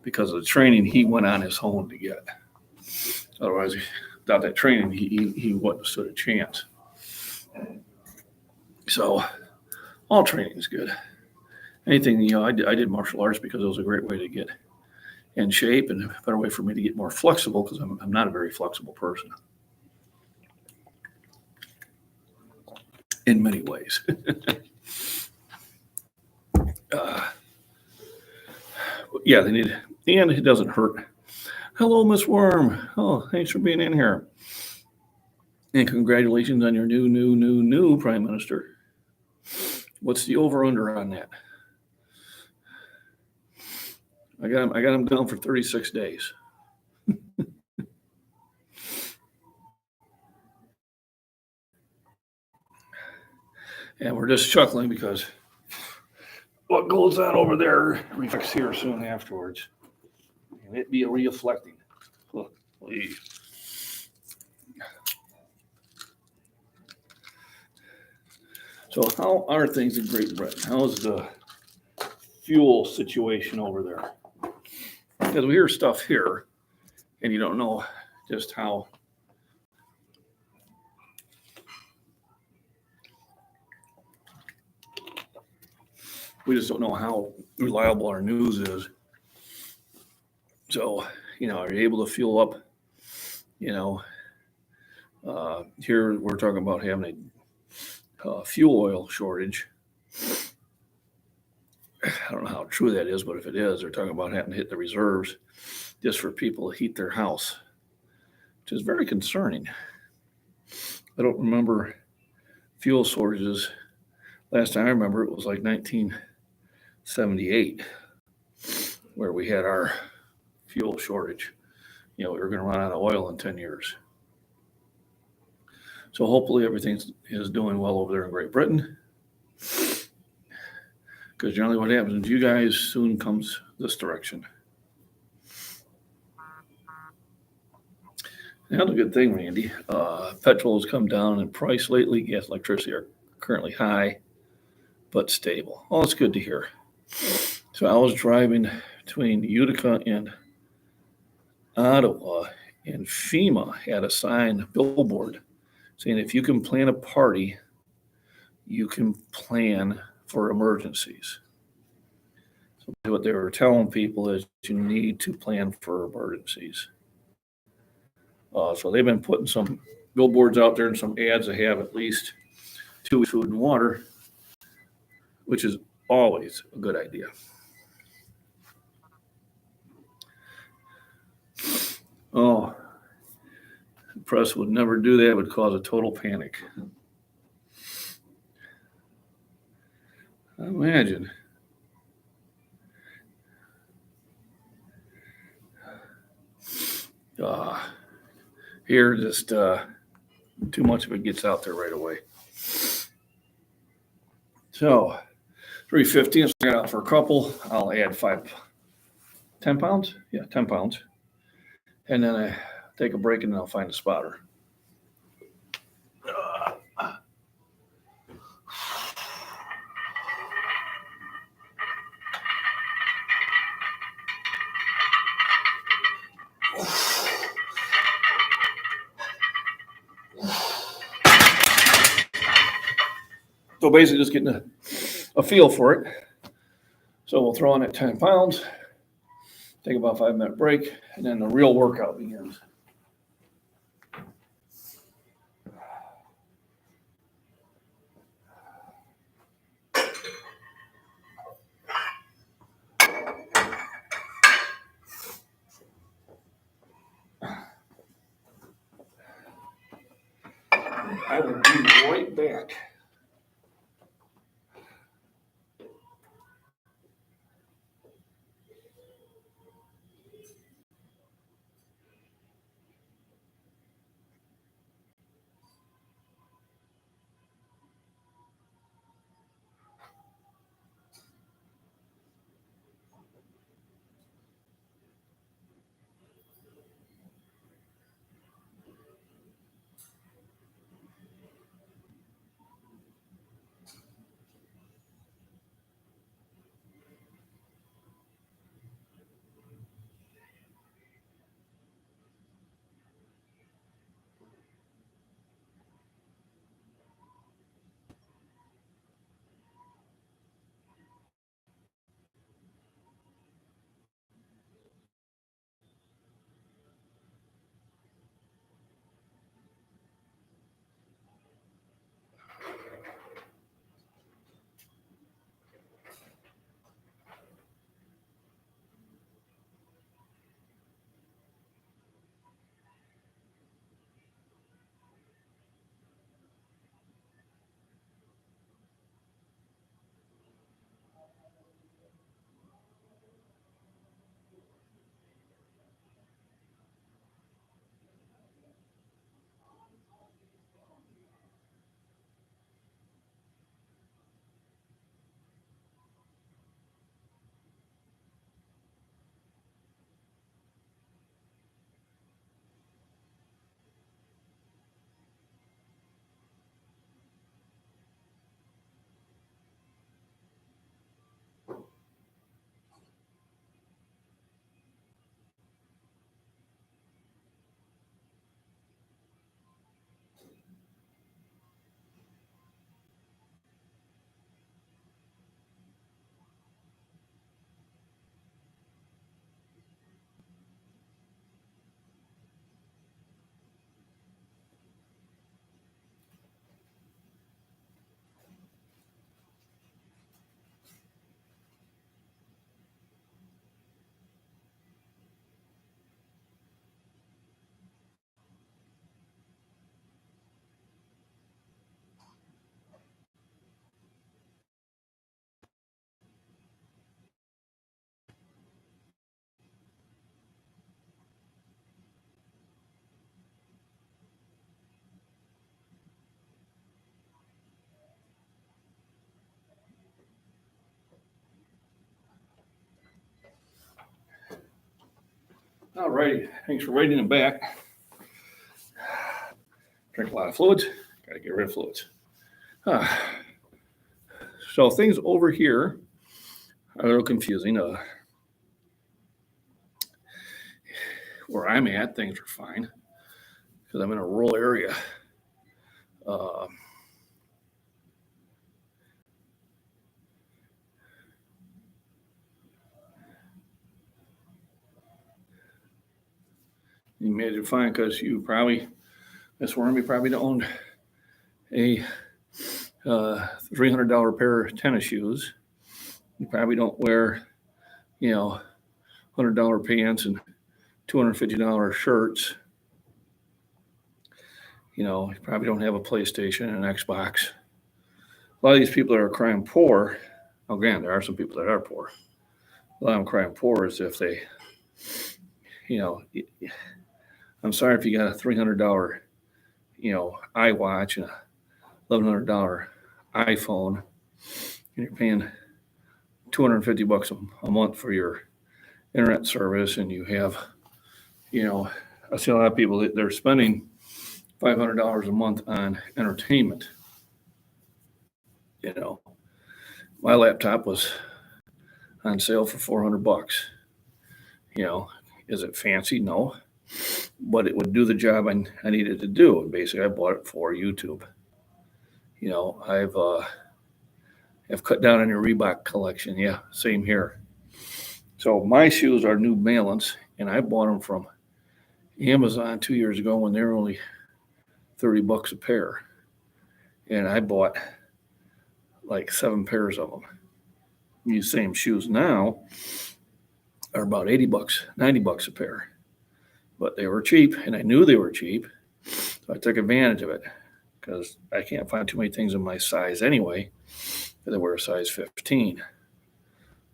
because of the training he went on his own to get. Otherwise, without that training, he wouldn't have stood a chance. So all training is good. Anything, I did martial arts because it was a great way to get in shape and a better way for me to get more flexible because I'm not a very flexible person in many ways. Yeah, they need, and it doesn't hurt. Hello, Miss Worm. Oh, thanks for being in here. And congratulations on your new Prime Minister. What's the over-under on that? I got him down for 36 days. And we're just chuckling because what goes on over there reflects here soon afterwards. And it be reflecting. Oh, please. So how are things in Great Britain? How's the fuel situation over there? Because we hear stuff here, and you don't know just how we just don't know how reliable our news is. So, are you able to fuel up? Here we're talking about having a fuel oil shortage. I don't know how true that is, but if it is, they're talking about having to hit the reserves just for people to heat their house, which is very concerning. I don't remember fuel shortages. Last time I remember, it was like 1978, where we had our fuel shortage. We were going to run out of oil in 10 years. So hopefully everything is doing well over there in Great Britain. Because generally what happens is you guys soon comes this direction. Now the good thing, Randy, petrol has come down in price lately. Gas, electricity are currently high, but stable. Oh, it's good to hear. So I was driving between Utica and Ottawa, and FEMA had a sign, a billboard, saying if you can plan a party, you can plan for emergencies. So what they were telling people is you need to plan for emergencies. So they've been putting some billboards out there and some ads that have at least 2 weeks food and water, which is always a good idea. Oh, the press would never do that. It would cause a total panic. Imagine. Here, just too much of it gets out there right away. So, $3.50. I got out for a couple. I'll add 10 pounds. Yeah, 10 pounds. And then I take a break and then I'll find a spotter. So basically just getting a feel for it. So we'll throw in at 10 pounds, take about a 5-minute break, and then the real workout begins. I will be right back. All righty, thanks for waiting in back. Drink a lot of fluids, gotta get rid of fluids. So things over here are a little confusing. Where I'm at, things are fine because I'm in a rural area. You made it fine because you probably, Miss Worm, you probably owned a $300 pair of tennis shoes. You probably don't wear, $100 pants and $250 shirts. You probably don't have a PlayStation and an Xbox. A lot of these people that are crying poor, again, there are some people that are poor. A lot of them crying poor is if they, I'm sorry if you got a $300, iWatch and a $1,100 iPhone, and you're paying $250 a month for your internet service, and you have, I see a lot of people that they're spending $500 a month on entertainment. My laptop was on sale for $400. Is it fancy? No, but it would do the job I needed to do. And basically, I bought it for YouTube. I've cut down on your Reebok collection. Yeah, same here. So my shoes are New Balance, and I bought them from Amazon 2 years ago when they were only $30 a pair. And I bought like 7 pairs of them. These same shoes now are about $80, $90 a pair. But they were cheap, and I knew they were cheap. So I took advantage of it because I can't find too many things in my size anyway. Because I wear a size 15.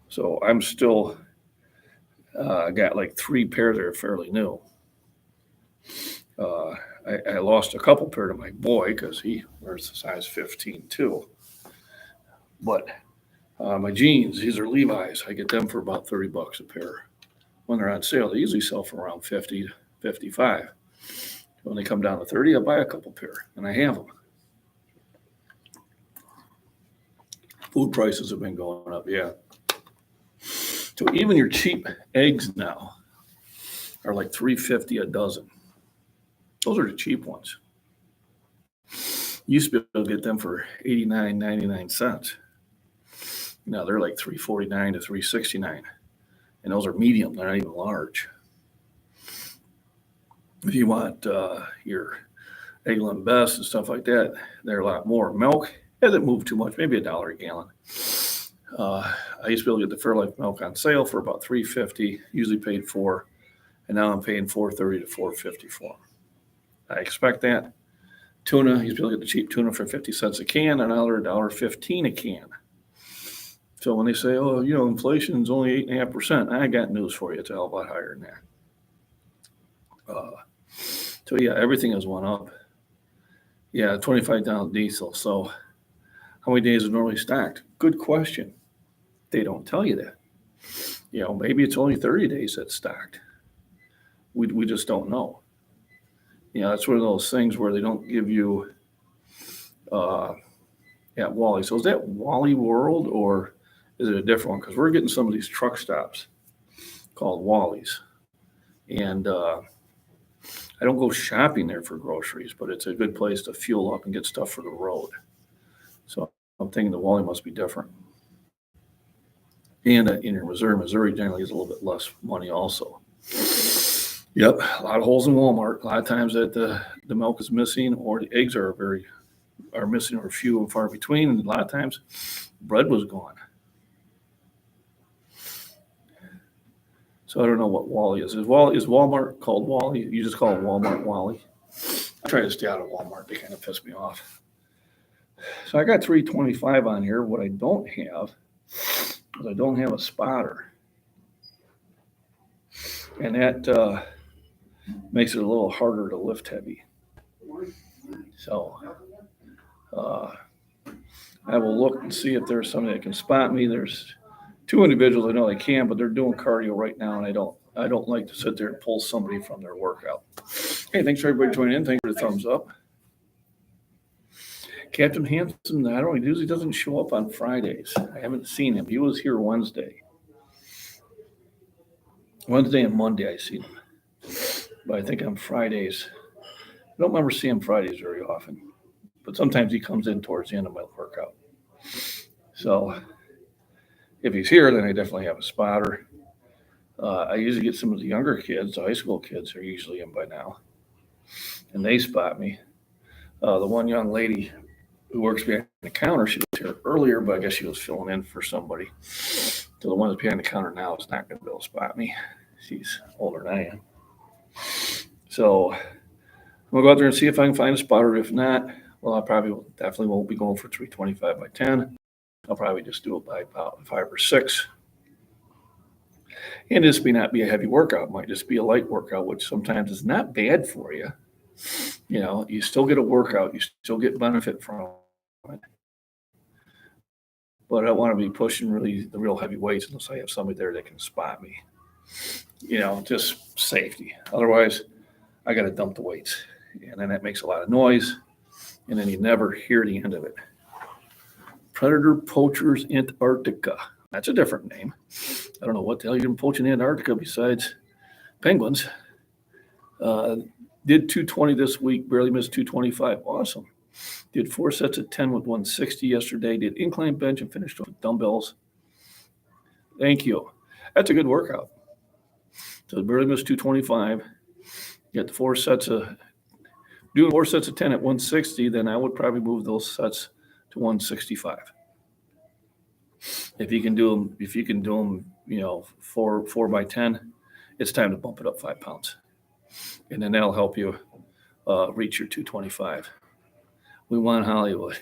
So I'm still got like 3 pairs that are fairly new. I lost a couple pair to my boy because he wears a size 15 too. But my jeans, these are Levi's. I get them for about $30 a pair. When they're on sale, they usually sell for around 50 to 55. When they come down to 30, I'll buy a couple pair, and I have them. Food prices have been going up, yeah. So even your cheap eggs now are like $3.50 a dozen. Those are the cheap ones. You used to be able to get them for 89.99 cents. Now they're like $3.49 to $3.69, and those are medium. They're not even large. If you want your Eggland Best and stuff like that, they're a lot more. Milk hasn't moved too much, maybe $1 a gallon. I used to be able to get the Fairlife milk on sale for about $3.50. Usually paid $4, and now I'm paying $4.30 to $4.50 for them. I expect that. Tuna, you used to be able to get the cheap tuna for 50 cents a can, and now they're $1.15 a can. So when they say, oh, inflation is only 8.5%, I got news for you. It's a hell of a lot higher than that. So yeah, everything has went up. Yeah, 25 diesel. So how many days is normally stocked? Good question. They don't tell you that. Maybe it's only 30 days that's stocked. We just don't know. That's one of those things where they don't give you at Wally. So is that Wally World or is it a different one? Because we're getting some of these truck stops called Wally's. And I don't go shopping there for groceries, but it's a good place to fuel up and get stuff for the road. So I'm thinking the Wally must be different. And in Missouri generally is a little bit less money also. Yep, a lot of holes in Walmart. A lot of times that the milk is missing or the eggs are missing or few and far between. And a lot of times bread was gone. So I don't know what Wally is. Is Walmart called Wally? You just call it Walmart Wally. I try to stay out of Walmart. They kind of piss me off. So I got 325 on here. What I don't have is I don't have a spotter. And that makes it a little harder to lift heavy. So I will look and see if there's somebody that can spot me. There's 2 individuals I know they can, but they're doing cardio right now, and I don't I don't like to sit there and pull somebody from their workout. Hey, thanks for everybody joining in. Thanks for the thumbs up. Captain Hanson, I don't know, he usually doesn't show up on Fridays. I haven't seen him. He was here Wednesday. Wednesday and Monday I seen him. But I think on Fridays, I don't remember seeing him Fridays very often. But sometimes he comes in towards the end of my workout. So if he's here, then I definitely have a spotter. I usually get some of the younger kids, the high school kids are usually in by now. And they spot me. The one young lady who works behind the counter, she was here earlier, but I guess she was filling in for somebody. So the one that's behind the counter now is not going to be able to spot me. She's older than I am. So I'm going to go out there and see if I can find a spotter. If not, well, I definitely won't be going for 325 by 10. I'll probably just do it by about 5 or 6. And this may not be a heavy workout. It might just be a light workout, which sometimes is not bad for you. You know, you still get a workout. You still get benefit from it. But I don't want to be pushing really the real heavy weights unless I have somebody there that can spot me. You know, just safety. Otherwise, I got to dump the weights. And then that makes a lot of noise. And then you never hear the end of it. Predator Poachers Antarctica. That's a different name. I don't know what the hell you're going to poach in Antarctica besides penguins. Did 220 this week, barely missed 225. Awesome. Did 4 sets of 10 with 160 yesterday. Did incline bench and finished with dumbbells. Thank you. That's a good workout. So barely missed 225. You got the 4 sets of, doing 4 sets of 10 at 160, then I would probably move those sets to 165. If you can do them, you know, 4 by 10, it's time to bump it up 5 pounds. And then that'll help you reach your 225. We want Hollywood.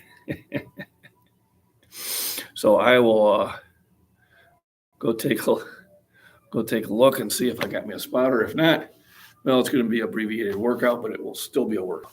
So I will go take a look and see if I got me a spotter. If not, well, it's going to be an abbreviated workout, but it will still be a workout.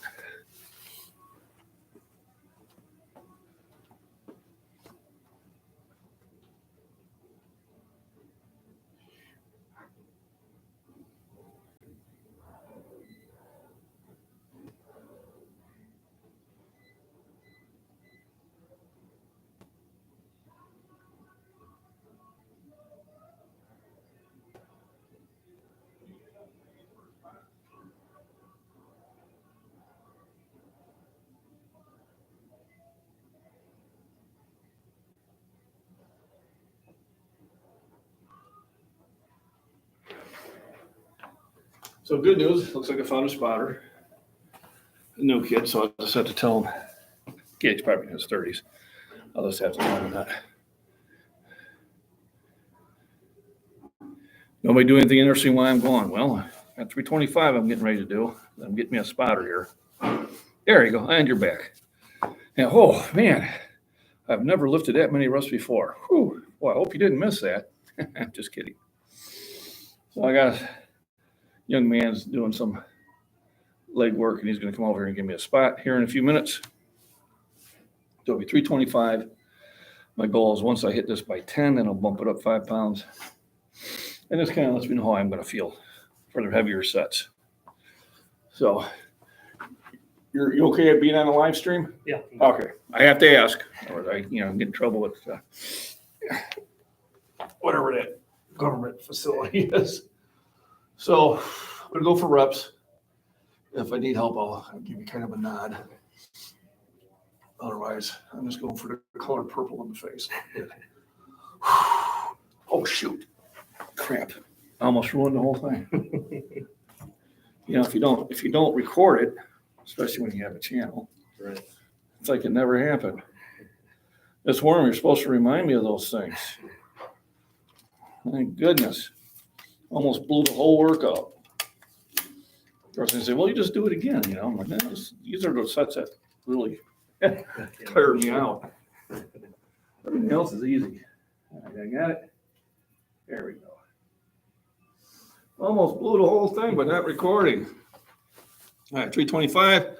So good news, looks like I found a spotter. No kid, so I'll just have to tell him. Gage's probably in his 30s. I'll just have to tell him that. Nobody do anything interesting while I'm going. Well, at 325, I'm getting ready to do. I'm getting me a spotter here. There you go, and you're back. Now, oh man, I've never lifted that many reps before. Whew. Well, I hope you didn't miss that. I'm just kidding. So I got a young man's doing some leg work, and he's going to come over here and give me a spot here in a few minutes. So it'll be 325. My goal is once I hit this by 10, then I'll bump it up 5 pounds. And this kind of lets me know how I'm going to feel for the heavier sets. So you okay at being on a live stream? Yeah. Okay. I have to ask, or I get in trouble with whatever that government facility is. So I'm going to go for reps. If I need help, I'll give you kind of a nod. Otherwise, I'm just going for the color purple in the face. Oh, shoot. Crap. I almost ruined the whole thing. If you don't record it, especially when you have a channel, Right. It's like it never happened. This worm, you're supposed to remind me of those things. Thank goodness. Almost blew the whole workout. Of course, they say, well, you just do it again. I'm like, these are the sets that really tired me out. Everything else is easy. All right, I got it. There we go. Almost blew the whole thing, but not recording. All right, 325.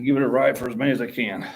Give it a ride for as many as I can.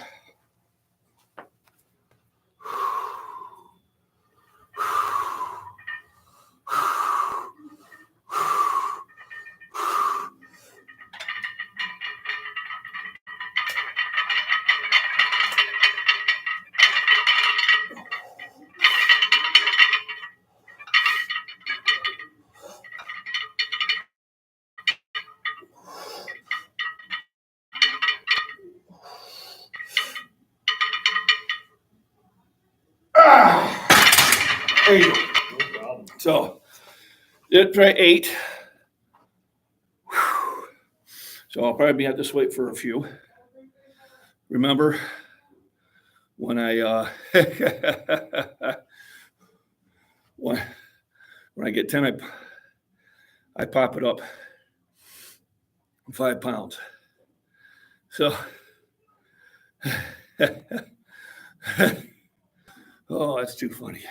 There you go. No problem. So did try 8. Whew. So I'll probably have to wait for a few. Remember when I when I get 10, I pop it up 5 pounds. So oh, that's too funny.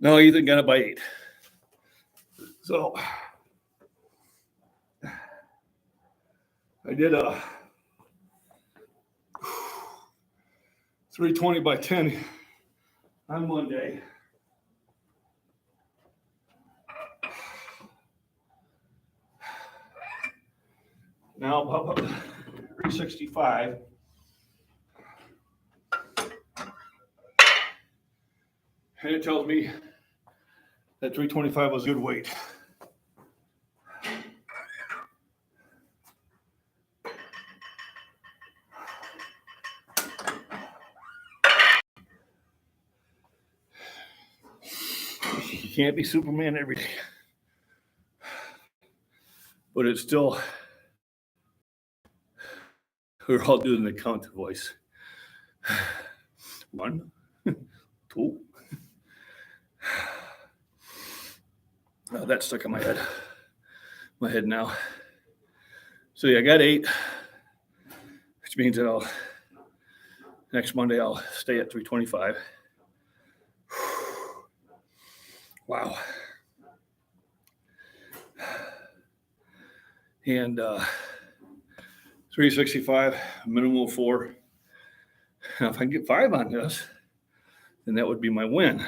No, Ethan got it by 8. So I did a 320 by 10 on Monday. Now about 365. And it tells me that 325 was good weight. You can't be Superman every day. But it's still, we're all doing the count voice. 1, 2. Oh, that's stuck in my head now. So yeah, I got 8, which means that next Monday I'll stay at 325. Wow. And 365, minimum of 4. Now, if I can get 5 on this, then that would be my win.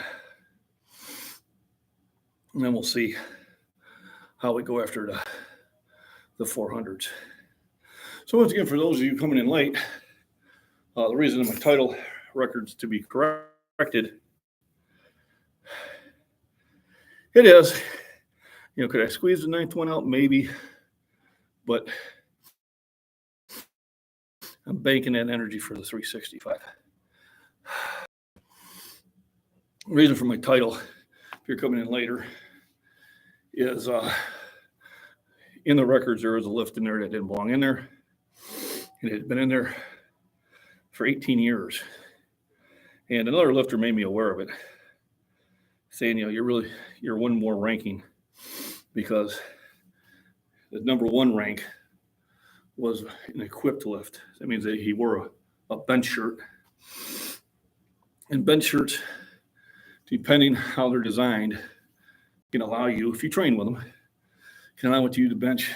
And then we'll see how we go after the 400s. So once again, for those of you coming in late, the reason my title records to be corrected, it is, could I squeeze the 9th one out? Maybe, but I'm banking that energy for the 365. Reason for my title, if you're coming in later, is in the records there was a lift in there that didn't belong in there. It had been in there for 18 years. And another lifter made me aware of it, saying, you're one more ranking because the number 1 rank was an equipped lift. That means that he wore a bench shirt. And bench shirts, depending how they're designed, can allow you, if you train with them, can allow you to bench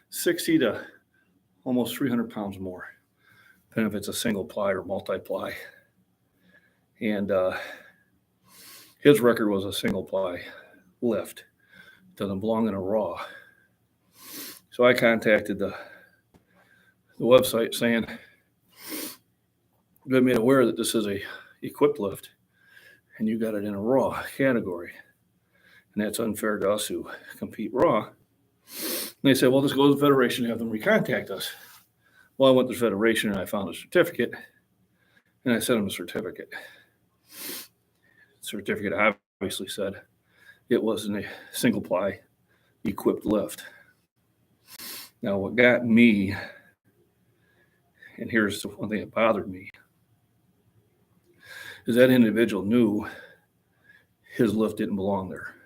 60 to almost 300 pounds more, depending if it's a single ply or multi-ply. And his record was a single ply lift. Doesn't belong in a raw. So I contacted the website saying, I've been made aware that this is a equipped lift and you got it in a raw category. And that's unfair to us who compete raw. And they said, well, just go to the Federation and have them recontact us. Well, I went to the Federation and I found a certificate and I sent them a certificate. The certificate obviously said it wasn't a single ply equipped lift. Now, what got me, and here's the one thing that bothered me, is that individual knew his lift didn't belong there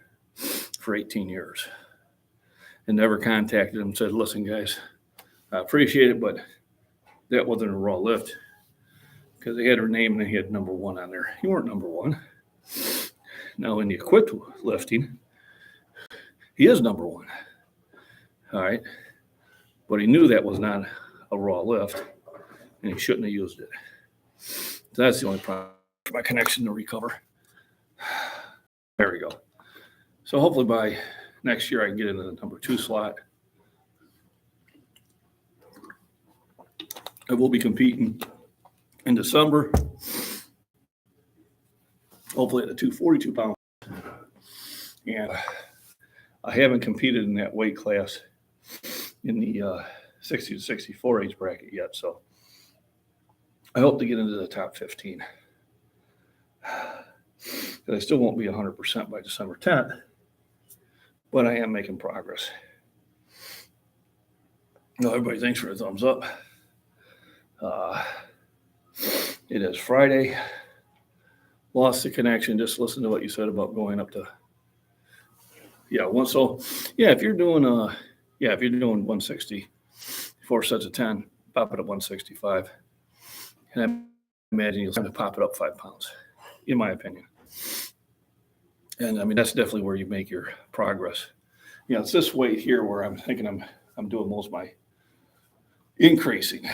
for 18 years and never contacted him and said, listen, guys, I appreciate it, but that wasn't a raw lift because they had her name and they had number 1 on there. You weren't number 1. Now, in the equipped lifting, he is number 1. All right. But he knew that was not a raw lift and he shouldn't have used it. So that's the only problem. My connection to recover. There we go. So hopefully by next year I can get into the number 2 slot. I will be competing in December. Hopefully at the 242 pound. And I haven't competed in that weight class in the 60 to 64 age bracket yet. So I hope to get into the top 15. 'Cause I still won't be 100% by December 10th, but I am making progress. No, everybody, thanks for the thumbs up. It is Friday. Lost the connection. Just listen to what you said about going up to. Yeah, if you're doing 160, 4 sets of 10, pop it up 165, and I imagine you'll have to pop it up 5 pounds, in my opinion. And I mean, that's definitely where you make your progress. It's this weight here where I'm thinking I'm doing most of my increasing.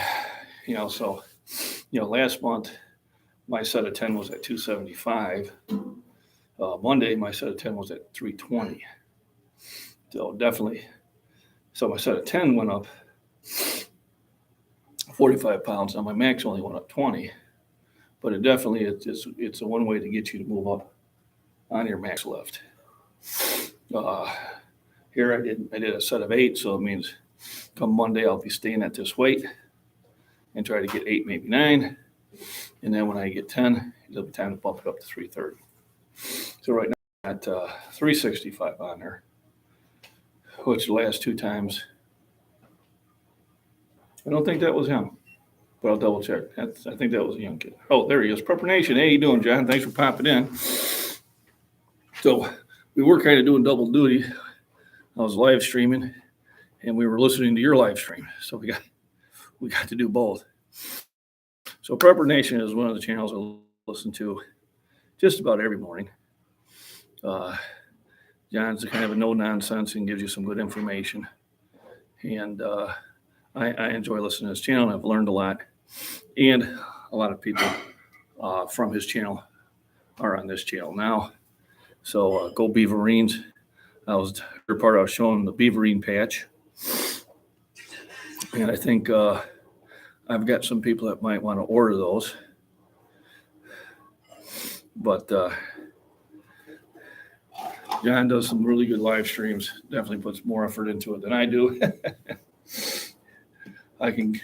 So last month my set of 10 was at 275. Monday my set of 10 was at 320. So definitely. So my set of 10 went up 45 pounds. Now my max only went up 20, but it's a one way to get you to move up on your max lift. Here I did a set of 8, so it means come Monday I'll be staying at this weight and try to get 8, maybe 9, and then when I get 10, it'll be time to bump it up to 330. So right now I'm at 365 on there, which the last 2 times I don't think that was him, but I'll double check. I think that was a young kid. Oh, there he is. Prepper Nation. Hey, how you doing, John? Thanks for popping in. So we were kind of doing double duty. I was live streaming, and we were listening to your live stream. So we got to do both. So Prepper Nation is one of the channels I listen to just about every morning. John's kind of a no nonsense and gives you some good information, and I enjoy listening to his channel, and I've learned a lot. And a lot of people from his channel are on this channel now. So go Beaverines. I was showing the Beaverine patch. And I think I've got some people that might want to order those. But John does some really good live streams. Definitely puts more effort into it than I do. I can,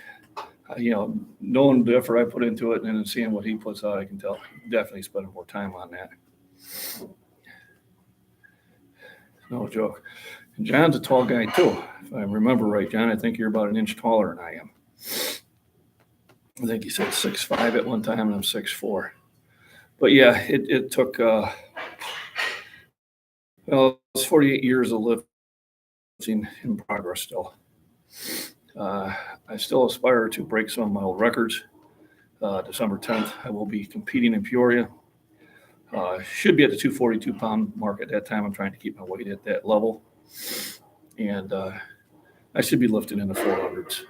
knowing the effort I put into it and then seeing what he puts out, I can tell definitely spending more time on that. No joke. And John's a tall guy too. If I remember right, John, I think you're about an inch taller than I am. I think he said 6'5" at one time, and I'm 6'4". But yeah, it took, it's 48 years of lifting in progress still. I still aspire to break some of my old records. December 10th, I will be competing in Peoria. Should be at the 242-pound mark at that time. I'm trying to keep my weight at that level. And I should be lifting in the 400s.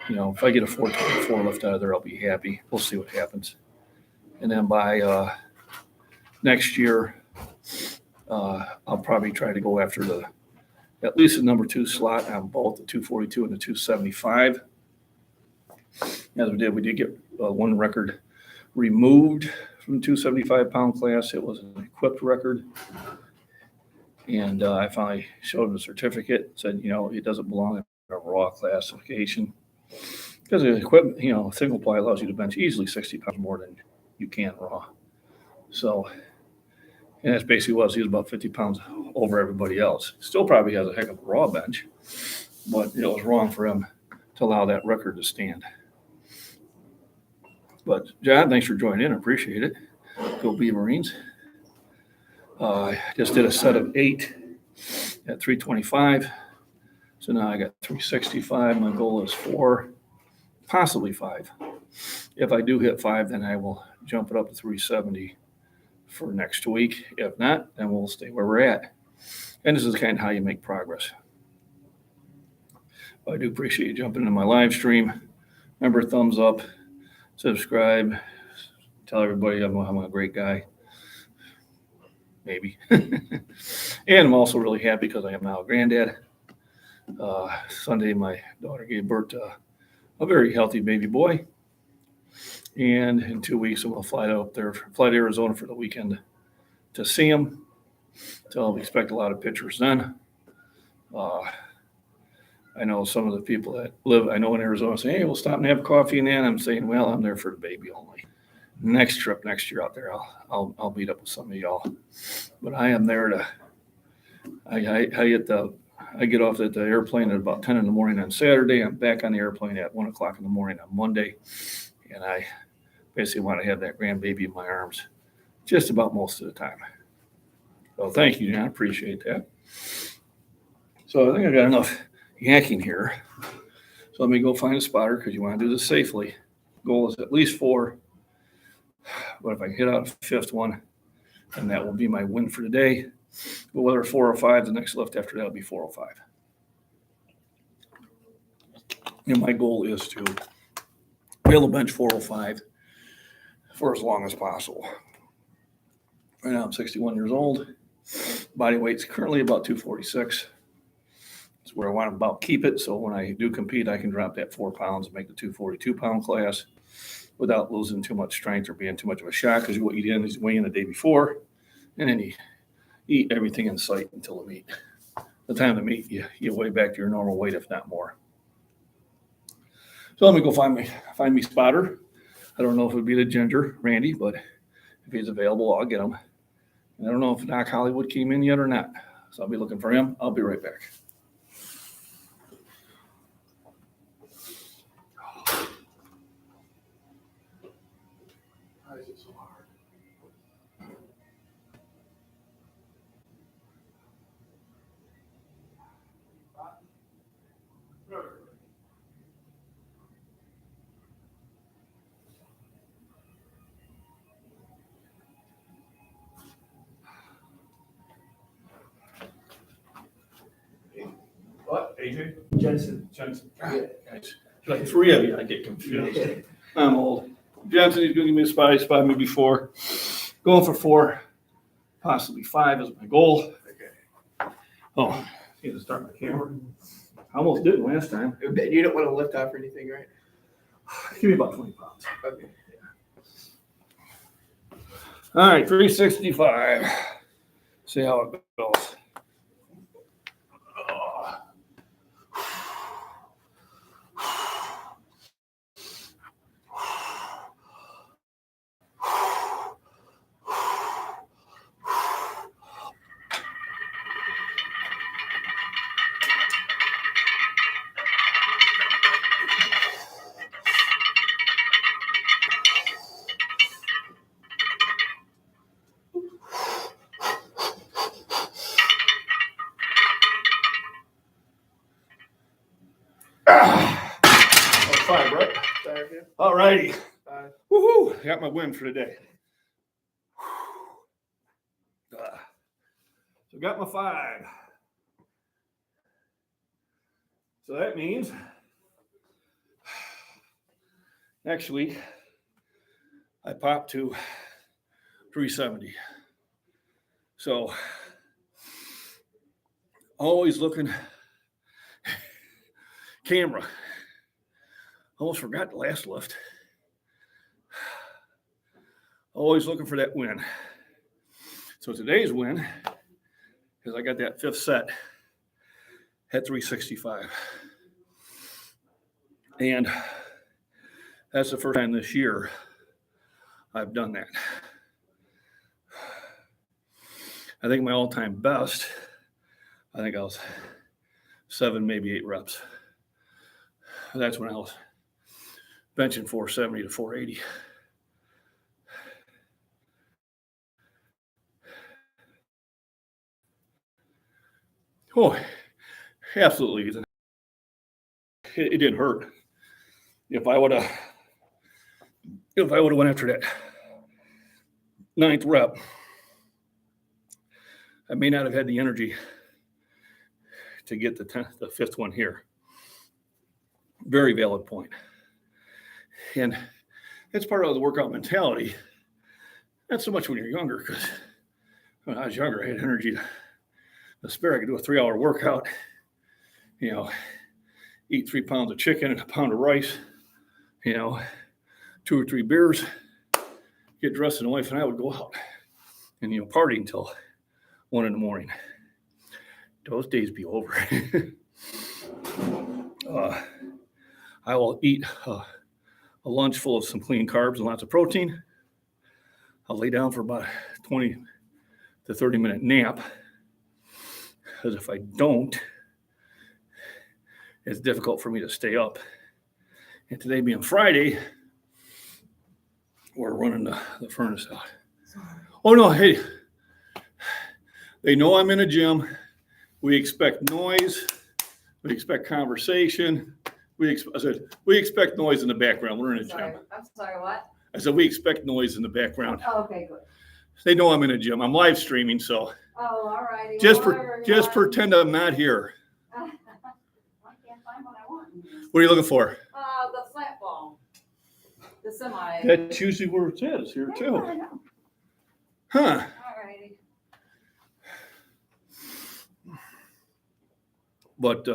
If I get a 424 lift out of there, I'll be happy. We'll see what happens. And then by next year, I'll probably try to go after at least the number 2 slot on both the 242 and the 275. As we did get one record removed from the 275-pound class. It was an equipped record. And I finally showed him the certificate, said, it doesn't belong in a raw classification. Because the equipment, single ply allows you to bench easily 60 pounds more than you can raw. So, and that's basically what he was about 50 pounds over everybody else. Still probably has a heck of a raw bench, but it was wrong for him to allow that record to stand. But John, thanks for joining in. I appreciate it. Go Beaverines. I just did a set of 8 at 325. So now I got 365. My goal is 4, possibly 5. If I do hit 5, then I will jump it up to 370 for next week. If not, then we'll stay where we're at. And this is kind of how you make progress. I do appreciate you jumping into my live stream. Remember, thumbs up, subscribe, tell everybody I'm a great guy. Maybe. And I'm also really happy because I am now a granddad. Sunday, my daughter gave birth to a very healthy baby boy. And in 2 weeks, I'm going to fly to Arizona for the weekend to see him. So I'll expect a lot of pictures then. I know some of the people that live, in Arizona say, hey, we'll stop and have coffee and then I'm saying, well, I'm there for the baby only. next trip next year out there, I'll meet up with some of y'all. But I am there to. I get off at the airplane at about 10 in the morning on Saturday. I'm back on the airplane at 1 o'clock in the morning on Monday, and I basically want to have that grandbaby in my arms just about most of the time. So thank you, John. I appreciate that. So I think I got enough yanking here. So let me go find a spotter because you want to do this safely. Goal is at least 4. But if I can hit out a 5th one, then that will be my win for today. But whether 405, the next lift after that will be 405. And my goal is to be able to bench 405 for as long as possible. Right now I'm 61 years old. Body weight's currently about 246. It's where I want to about keep it. So when I do compete, I can drop that 4 pounds and make the 242-pound class without losing too much strength or being too much of a shock, because what you eat in is weigh in the day before, and then you eat everything in sight until the meet. The time to meet, you weigh back to your normal weight, if not more. So let me go find me spotter. I don't know if it would be the Ginger, Randy, but if he's available, I'll get him. And I don't know if Doc Hollywood came in yet or not, so I'll be looking for him. I'll be right back. Why is it so hard? What? AJ? Jensen. Yeah, guys. Like 3 of you, I get confused. I'm old. Jensen, he's going to give me a spot. He spotted me before. Going for 4, possibly 5 is my goal. Oh, I need to start my camera. I almost didn't last time. You don't want to lift off or anything, right? Give me about 20 pounds. Okay. All right, 365. See how it goes. That's 5, right? Sorry, man. All righty. 5. Woohoo! Got my win for today. So got my 5. So that means next week I pop to 370. So always looking. Camera. Almost forgot the last lift. Always looking for that win. So today's win is I got that 5th set at 365. And that's the first time this year I've done that. I think my all-time best, I think I was 7, maybe 8 reps. That's when I was benching 470 to 480. Oh, absolutely. It didn't hurt. If I would have went after that 9th rep, I may not have had the energy to get the 5th one here. Very valid point. And it's part of the workout mentality. Not so much when you're younger, because when I was younger, I had energy to spare. I could do a 3-hour workout, eat 3 pounds of chicken and a pound of rice, 2 or 3 beers, get dressed, and the wife and I would go out and, party until 1 in the morning. Those days be over. I will eat a lunch full of some clean carbs and lots of protein. I'll lay down for about 20 to 30-minute nap. Because if I don't, it's difficult for me to stay up. And today being Friday, we're running the furnace out. Oh no, hey, they know I'm in a gym. We expect noise. We expect conversation. I said, we expect noise in the background. We're in a Sorry, gym. I'm sorry, what? I said, we expect noise in the background. Oh, okay, good. They know I'm in a gym. I'm live streaming, so Oh, all righty. just Well, just whatever, pretend I'm not here. I can't find what I want. What are you looking for? The flat ball. The semi. That's usually where it's at. It's here Yeah, too. I know. Huh. All righty. But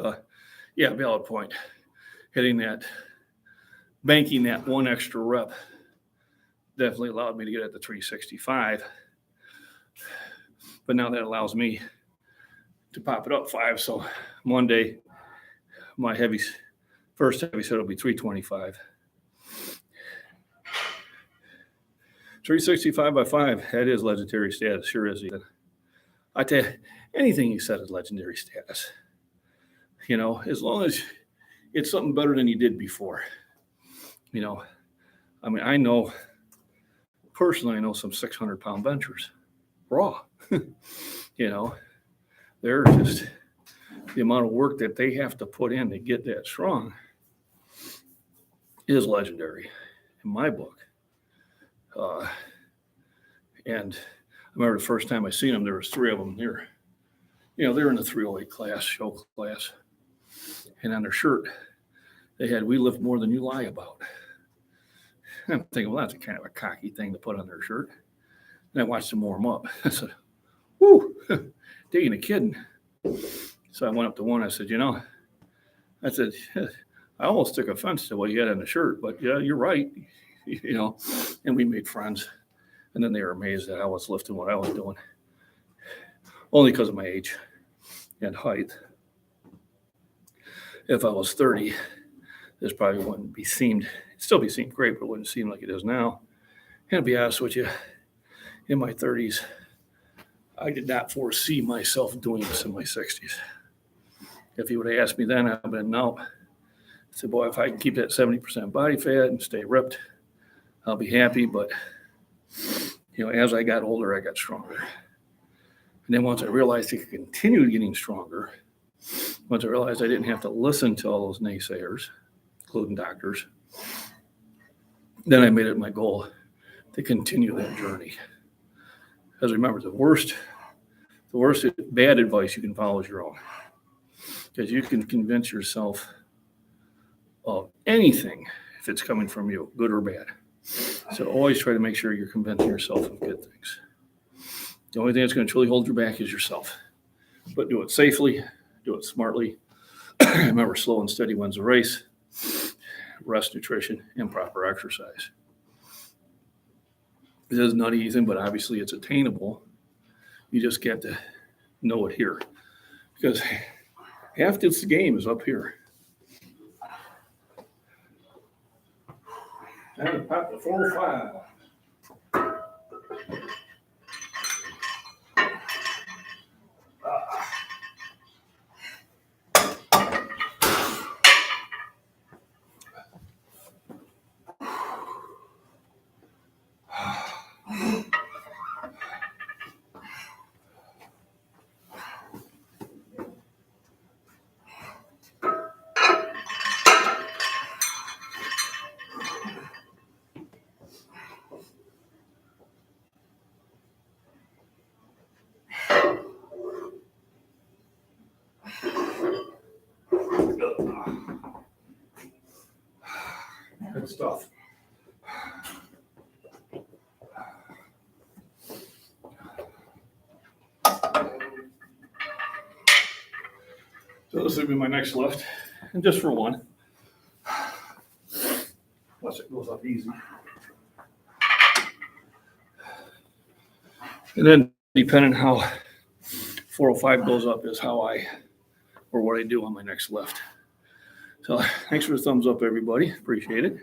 yeah, valid point. Banking that one extra rep definitely allowed me to get at the 365. But now that allows me to pop it up 5. So Monday, my first heavy set will be 325. 365 by 5, that is legendary status. Sure is, Ethan. I tell you, anything you said is legendary status. You know, as long as it's something better than you did before. You know, I mean, I know some 600-pound benchers, raw. You know, they're just, the amount of work that they have to put in to get that strong is legendary in my book. And I remember the first time I seen them, there was 3 of them here. You know, they're in the 308 class, show class. And on their shirt, they had, "We lift more than you lie about." And I'm thinking, well, that's a kind of a cocky thing to put on their shirt. And I watched them warm up. I said, whoo, they ain't a kidding. So I went up to one. I said, I said, I almost took offense to what you had on the shirt, but yeah, you're right. You know, and we made friends. And then they were amazed that I was lifting what I was doing. Only because of my age and height. If I was 30, this probably wouldn't be seemed, still be seemed great, but it wouldn't seem like it is now. And to be honest with you, in my 30s, I did not foresee myself doing this in my 60s. If you would have asked me then, I'd have been, no. I said, boy, if I can keep that 70% body fat and stay ripped, I'll be happy. But, you know, as I got older, I got stronger. And then once I realized I could continue getting stronger, once I realized I didn't have to listen to all those naysayers, including doctors, then I made it my goal to continue that journey. Because remember, the worst bad advice you can follow is your own. Because you can convince yourself of anything if it's coming from you, good or bad. So always try to make sure you're convincing yourself of good things. The only thing that's going to truly hold you back is yourself. But do it safely, do it smartly. Remember, slow and steady wins the race. Rest, nutrition, and proper exercise. It is not easy, but obviously it's attainable. You just get to know it here. Because half this game is up here. I haven't popped the 405. Good stuff. So this will be my next lift, and just for one. Plus it goes up easy. And then depending how 405 goes up is how what I do on my next lift. So thanks for the thumbs up, everybody. Appreciate it.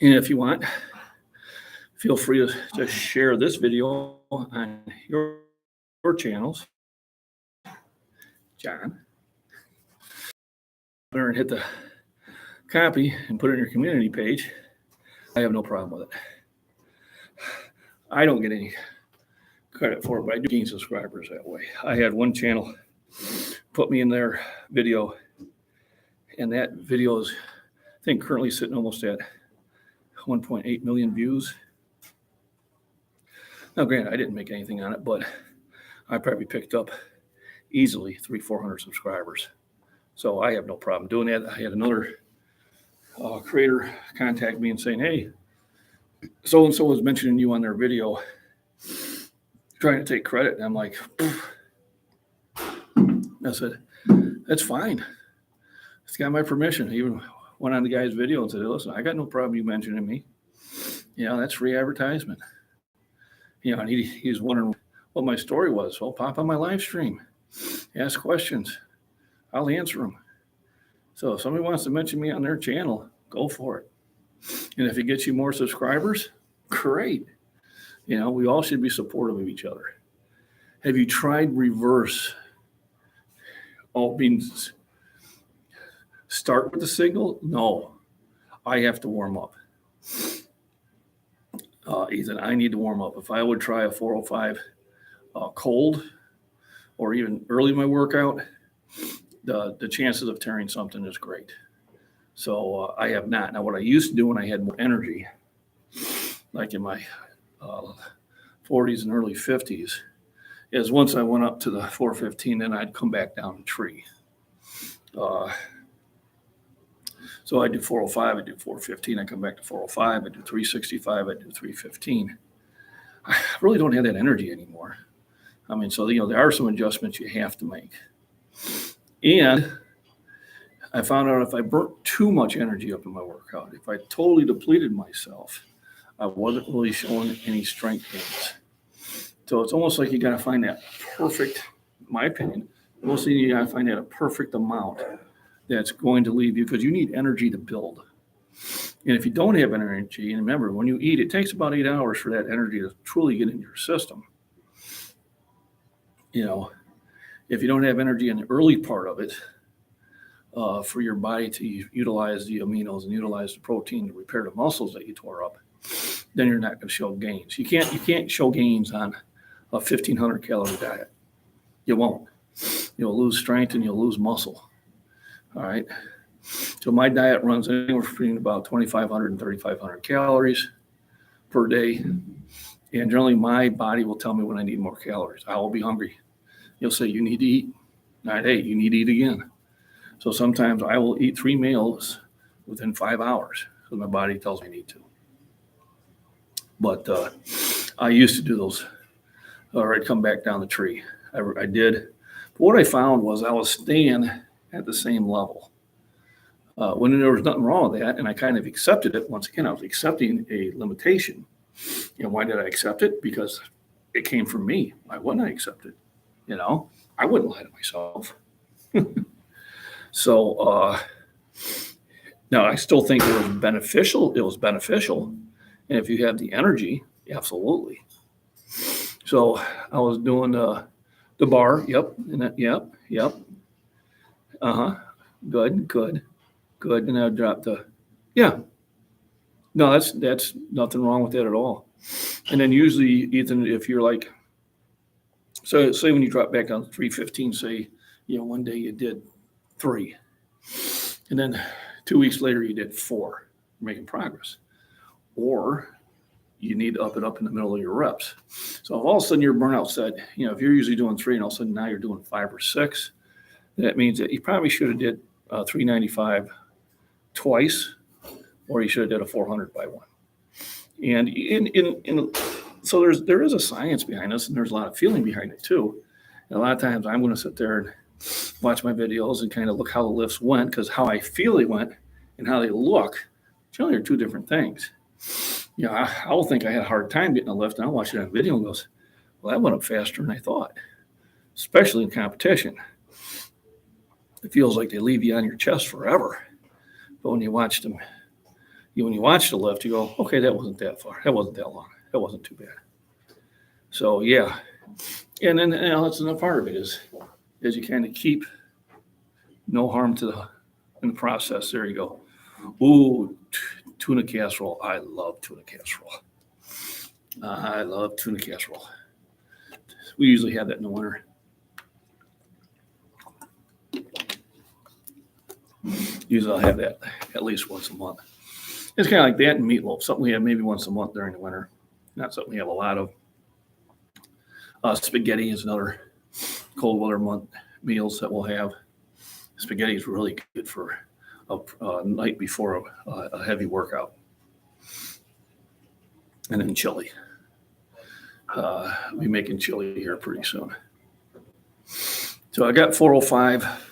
And if you want, feel free to share this video on your channels. John, and hit the copy and put it in your community page. I have no problem with it. I don't get any credit for it, but I do gain subscribers that way. I had one channel put me in their video, and that video is, I think, currently sitting almost at 1.8 million views. Now, granted, I didn't make anything on it, but I probably picked up easily 300-400 subscribers. So I have no problem doing that. I had another creator contact me and saying, hey, so-and-so was mentioning you on their video, trying to take credit. And I'm like, I said, that's fine. It's got my permission. I even went on the guy's video and said, listen, I got no problem you mentioning me. That's free advertisement. And he's wondering what my story was. Well, pop on my live stream, ask questions. I'll answer them. So if somebody wants to mention me on their channel, go for it. And if it gets you more subscribers, great. We all should be supportive of each other. Have you tried reverse? Start with the signal? No, I have to warm up. Ethan, I need to warm up. If I would try a 405 cold or even early in my workout, the chances of tearing something is great. So I have not. Now, what I used to do when I had more energy, like in my 40s and early 50s, is once I went up to the 415, then I'd come back down the tree. So I do 405, I do 415, I come back to 405, I do 365, I do 315. I really don't have that energy anymore. So there are some adjustments you have to make. And I found out if I burnt too much energy up in my workout, if I totally depleted myself, I wasn't really showing any strength gains. So it's almost like you got to find that perfect, in my opinion, mostly you got to find that perfect amount that's going to leave you, because you need energy to build. And if you don't have energy, and remember, when you eat, it takes about 8 hours for that energy to truly get into your system. If you don't have energy in the early part of it, for your body to utilize the aminos and utilize the protein to repair the muscles that you tore up, then you're not going to show gains. You can't show gains on a 1,500 calorie diet. You won't. You'll lose strength and you'll lose muscle. All right. So my diet runs anywhere between about 2,500 and 3,500 calories per day. And generally my body will tell me when I need more calories. I will be hungry. You'll say, you need to eat. All right, hey, you need to eat again. So sometimes I will eat 3 meals within 5 hours because my body tells me I need to. But I used to do those. I'd come back down the tree. I did. But what I found was I was staying at the same level. When there was nothing wrong with that, and I kind of accepted it. Once again, I was accepting a limitation. Why did I accept it? Because it came from me. Why wouldn't I accept it? I wouldn't lie to myself. So now I still think it was beneficial. It was beneficial. And if you have the energy, absolutely. So I was doing the bar. Yep. And that, yep. Good. And I dropped no, that's nothing wrong with that at all. And then usually, Ethan, if you're like, so say when you drop back down to 315, say, one day you did 3, and then 2 weeks later you did 4, you're making progress. Or you need to up it up in the middle of your reps. So if all of a sudden your burnout set, if you're usually doing 3 and all of a sudden now you're doing 5 or 6, that means that you probably should have did 395 twice, or you should have did a 400 by 1. And so there is a science behind this, and there's a lot of feeling behind it too. And a lot of times I'm going to sit there and watch my videos and kind of look how the lifts went, because how I feel they went and how they look, generally are 2 different things. I will think I had a hard time getting a lift, and I'll watch it on video and goes, well, that went up faster than I thought, especially in competition. It feels like they leave you on your chest forever. But when you watch them, when you watch the lift, you go, okay, that wasn't that far. That wasn't that long. That wasn't too bad. So yeah. And then that's another part of it is you kind of keep no harm in the process. There you go. Ooh, tuna casserole. I love tuna casserole. I love tuna casserole. We usually have that in the winter. Usually I'll have that at least once a month. It's kind of like that and meatloaf, something we have maybe once a month during the winter. Not something we have a lot of. Spaghetti is another cold weather month meals that we'll have. Spaghetti is really good for a night before a heavy workout. And then chili. We'll be making chili here pretty soon. So I got 405.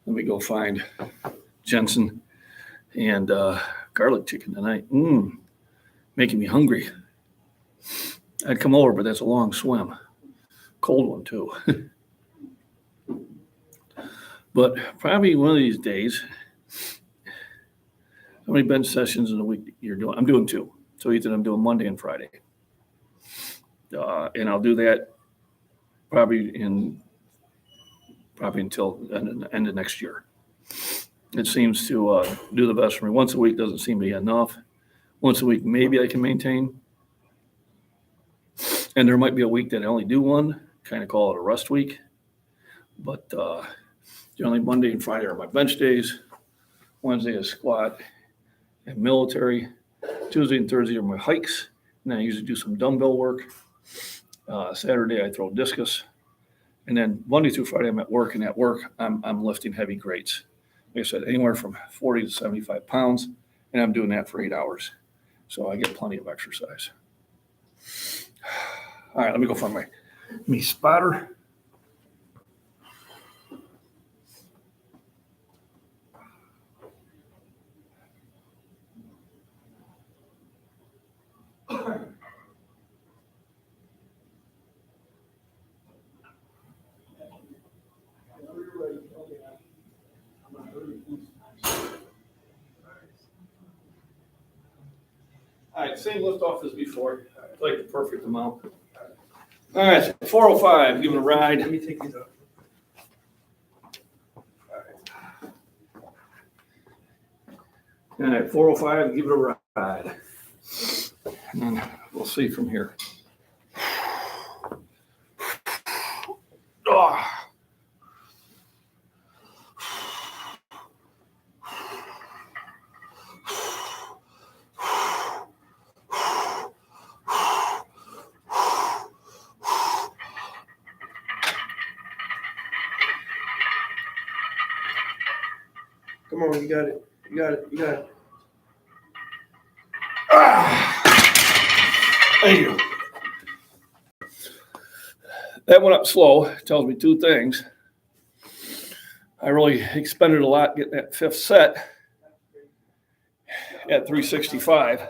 Let me go find Jensen and garlic chicken tonight. Making me hungry. I'd come over, but that's a long swim. Cold one, too. But probably one of these days, how many bench sessions in a week you're doing? I'm doing 2. So Ethan, I'm doing Monday and Friday. And I'll do that probably until the end of next year. It seems to do the best for me. Once a week doesn't seem to be enough. Once a week, maybe I can maintain. And there might be a week that I only do one, kind of call it a rest week. But generally Monday and Friday are my bench days. Wednesday is squat and military. Tuesday and Thursday are my hikes. And then I usually do some dumbbell work. Saturday I throw discus. And then Monday through Friday I'm at work. And at work I'm lifting heavy weights. Like I said, anywhere from 40 to 75 pounds. And I'm doing that for 8 hours. So I get plenty of exercise. All right, let me go find my spotter. All right, same lift off as before. It's like the perfect amount. All right, 405, give it a ride. Let me take these off. All right, 405, give it a ride. And then we'll see from here. Oh. Come on, you got it. You got it. You got it. Thank you. That went up slow. Tells me 2 things. I really expended a lot getting that 5th set at 365.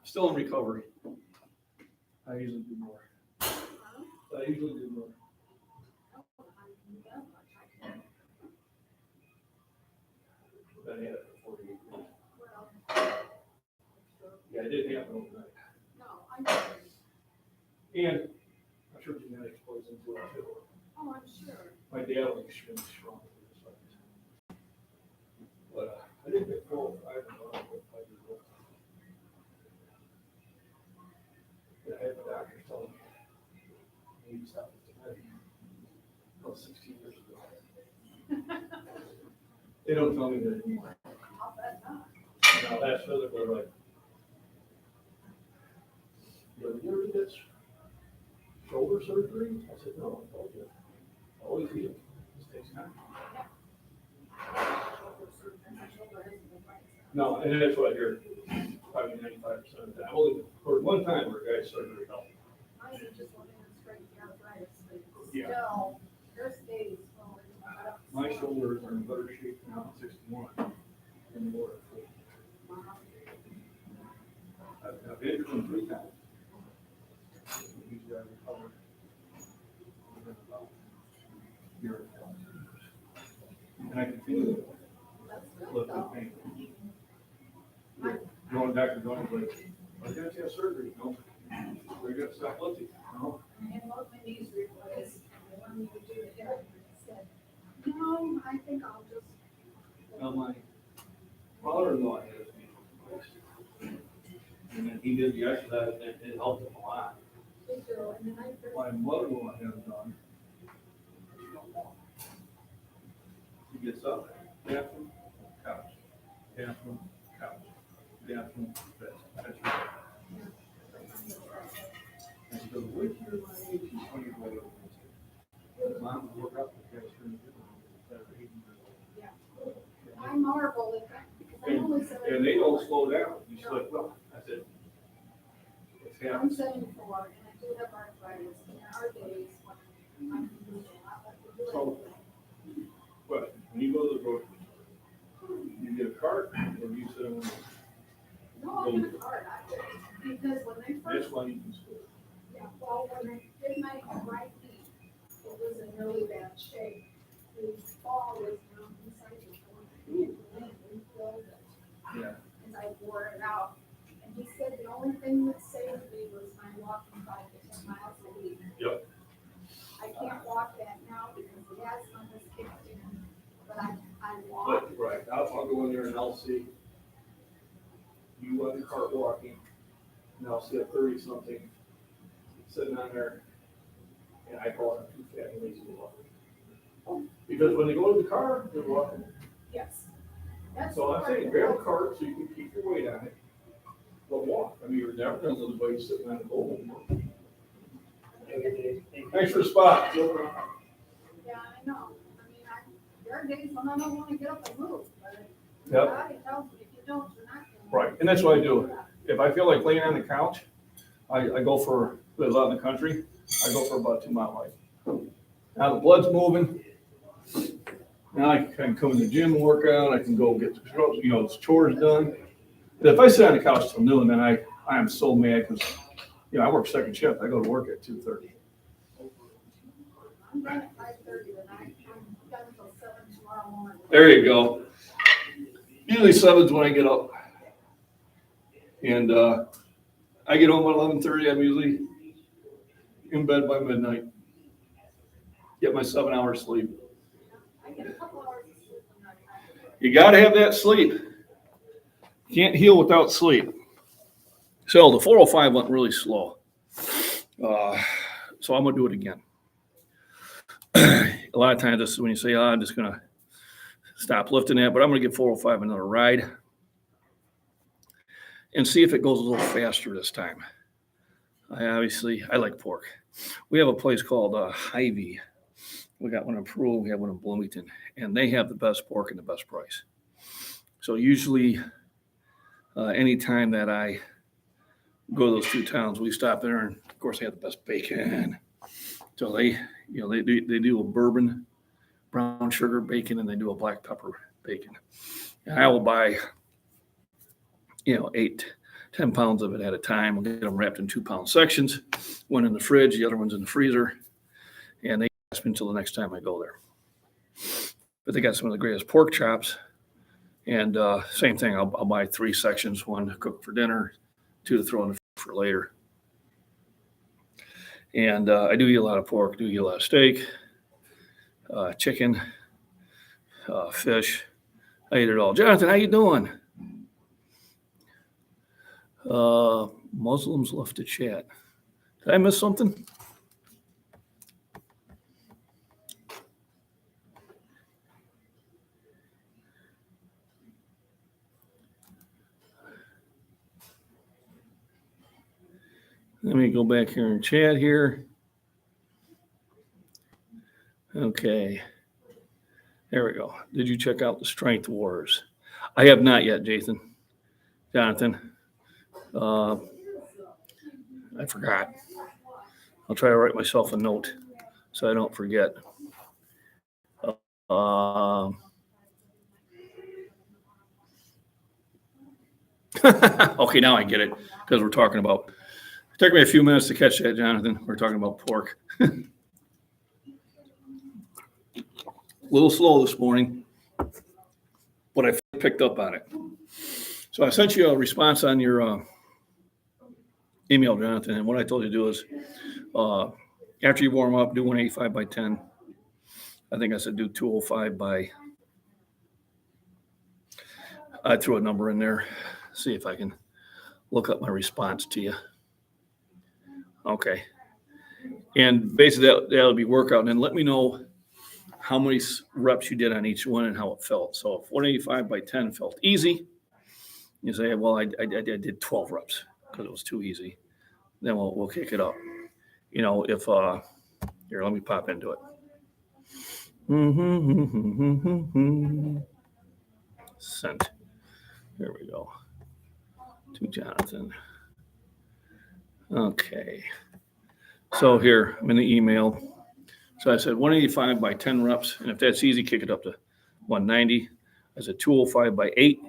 Still in recovery. I usually do more. I had it for 48 years. Yeah, it didn't happen overnight. No, I know. And I'm sure genetics plays into it too. Oh, I'm sure. My dad was extremely strong. But I didn't get 405 until I was 5 years old. And I had the doctor tell me I need to stop with genetics. That was 16 years ago. They don't tell me that anymore. I'll bet not. Now that's physical, like, you ever did this shoulder surgery? I said, no, I told you. Always heal. Just takes time. No, and that's what I hear. Probably 95% of the time. Only for one time where a guy's surgery helped. Mine is just living in straight arthritis, but Yeah. still, their stays slowly. My shoulders are in better shape now at 61 than they were at 40. I've injured them 3 times. I recovered within about a year and a half. And I continue to lift and pain. Going back to going, like, I got to have surgery, no? We're gonna stop lifting, no? And both my knees replaced, and they wanted me to do the hip, and I said, no, I think I'll just. Now, my father-in-law had his knee replaced. And then he did the exercise, and it helped him a lot. Me too, and then I first. My mother-in-law had it done. She don't walk. She gets up, bathroom, couch, bathroom, couch, bathroom, bed. That's right. And she goes, where's your line? She's 20 years old. Mom would work out with guys during the day. I marvel at that, because I only said. And they don't slow down. You slip up. That's it. It's I'm happening. 74, and I do have arthritis, and there are days when I'm losing a lot, but to do So- anything. But when you go to the grocery store, you get a cart or you sit on No, I'm not hard, because when I this first, one you can score. yeah, well, when I did my right knee, it was in really bad shape. The fall was down inside the joint, and we filled it. Yeah. As I wore it out. And he said the only thing that saved me was my walking 5 to 10 miles a week. Yep. I can't walk that now because the asthma has kicked in, but I walk. But, right, I'll go in there and I'll see you on the cart walking, and I'll see a 30-something sitting on there, and I call it too fat and lazy to walk. Because when they go to the car, they're walking. Yes. That's So I'm the saying, part grab a that- cart so you can keep your weight on it, but walk. I mean, you're never gonna lose weight sitting on the bowl. Thanks for the spot. No problem. Yeah, I know. I mean, there are days when I don't want to get up and move, but Yep. my body tells me if you don't, you're not going to. Right, and that's what I do. If I feel like laying on the couch, I go for, live out in the country, I go for about a 2-mile hike. Now the blood's moving. Now I can come in the gym and work out, I can go get the chores done. But if I sit on the couch till noon, then I am so mad because, I work second shift, I go to work at 2:30. I'm done at 5:30 tonight. I'm done until 7 tomorrow morning. There you go. Usually 7's when I get up. And I get home at 11:30, I'm usually in bed by midnight. Get my 7 hours sleep. I get a couple hours of sleep a night. You gotta have that sleep. Can't heal without sleep. So the 405 went really slow. So I'm gonna do it again. A lot of times this is when you say, I'm just gonna stop lifting that, but I'm gonna give 405 another ride and see if it goes a little faster this time. I like pork. We have a place called Hy-Vee. We got one in Peru, we have one in Bloomington, and they have the best pork and the best price. So usually, anytime that I go to those two towns, we stop there, and of course they have the best bacon. So they do a bourbon, brown sugar bacon, and they do a black pepper bacon. And I will buy, 8-10 pounds of it at a time. I'll get them wrapped in 2-pound sections. One in the fridge, the other one's in the freezer, and they last me until the next time I go there. But they got some of the greatest pork chops. And same thing, I'll buy 3 sections, 1 to cook for dinner, 2 to throw in the fridge for later. And I do eat a lot of pork, do eat a lot of steak, chicken, fish. I eat it all. Jonathan, how you doing? Muslims left to chat. Did I miss something? Let me go back here and chat here. Okay. There we go. Did you check out the Strength Wars? I have not yet, Jonathan. I forgot. I'll try to write myself a note so I don't forget. Okay, now I get it because we're talking about Took me a few minutes to catch that, Jonathan. We're talking about pork. A little slow this morning, but I picked up on it. So I sent you a response on your email, Jonathan, and what I told you to do is after you warm up, do 185 by 10. I think I said do 205 by, I threw a number in there. See if I can look up my response to you. Okay. And basically that'll be workout. And then let me know how many reps you did on each one and how it felt. So if 185 by 10 felt easy, you say, well, I did 12 reps because it was too easy. Then we'll kick it up. You know, if here, let me pop into it. Sent. There we go. To Jonathan. Okay. So here, I'm in the email. So I said 185 by 10 reps. And if that's easy, kick it up to 190. I said 205 by 8.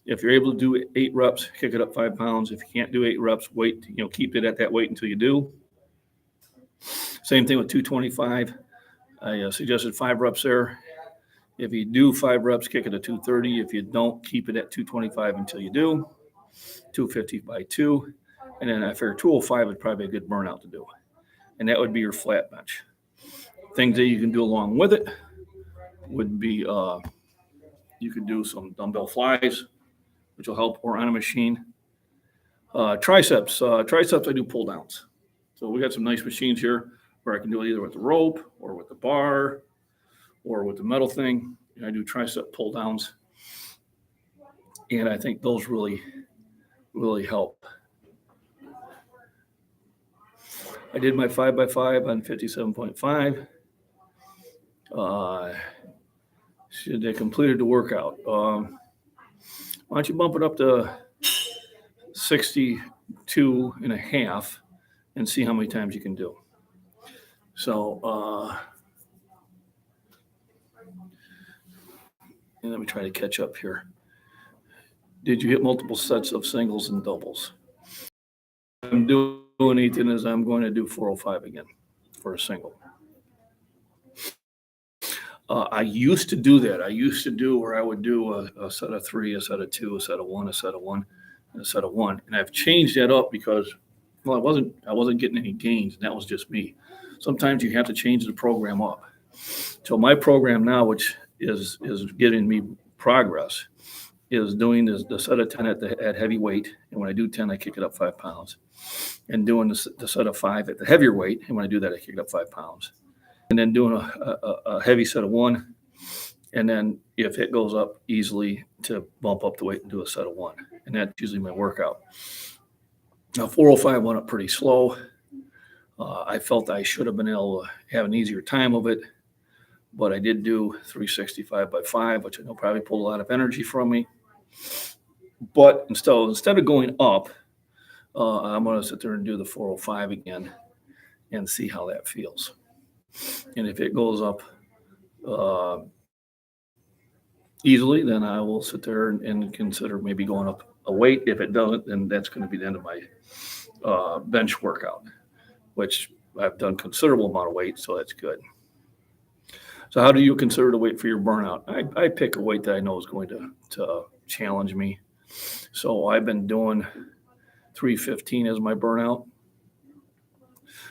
If you're able to do 8 reps, kick it up 5 pounds. If you can't do 8 reps, wait, keep it at that weight until you do. Same thing with 225. I suggested 5 reps there. If you do 5 reps, kick it to 230. If you don't, keep it at 225 until you do. 250 by 2. And then I figure 205 would probably be a good burnout to do. And that would be your flat bench. Things that you can do along with it would be you could do some dumbbell flies, which will help, or on a machine. Triceps I do pull downs. So we got some nice machines here where I can do it either with the rope or with the bar or with the metal thing. And I do tricep pull downs. And I think those really, really help. I did my 5x5 on 57.5. Should they completed the workout? Why don't you bump it up to 62 and a half and see how many times you can do. So, and let me try to catch up here. Did you hit multiple sets of singles and doubles? I'm doing, Ethan, is I'm going to do 405 again for a single. I used to do that. I used to do where I would do a set of 3, a set of 2, a set of 1, a set of 1, and a set of 1. And I've changed that up because, well, I wasn't getting any gains, and that was just me. Sometimes you have to change the program up. So my program now, which is giving me progress, is doing the set of 10 at heavy weight. And when I do 10, I kick it up 5 pounds. And doing the set of 5 at the heavier weight. And when I do that, I kick it up 5 pounds. And then doing a heavy set of 1. And then if it goes up easily, to bump up the weight and do a set of 1. And that's usually my workout. Now, 405 went up pretty slow. I felt I should have been able to have an easier time of it. But I did do 365 by 5, which I know probably pulled a lot of energy from me. But instead of going up, I'm going to sit there and do the 405 again and see how that feels. And if it goes up easily, then I will sit there and consider maybe going up a weight. If it doesn't, then that's going to be the end of my bench workout, which I've done considerable amount of weight, so that's good. So how do you consider the weight for your burnout? I pick a weight that I know is going to challenge me. So I've been doing 315 as my burnout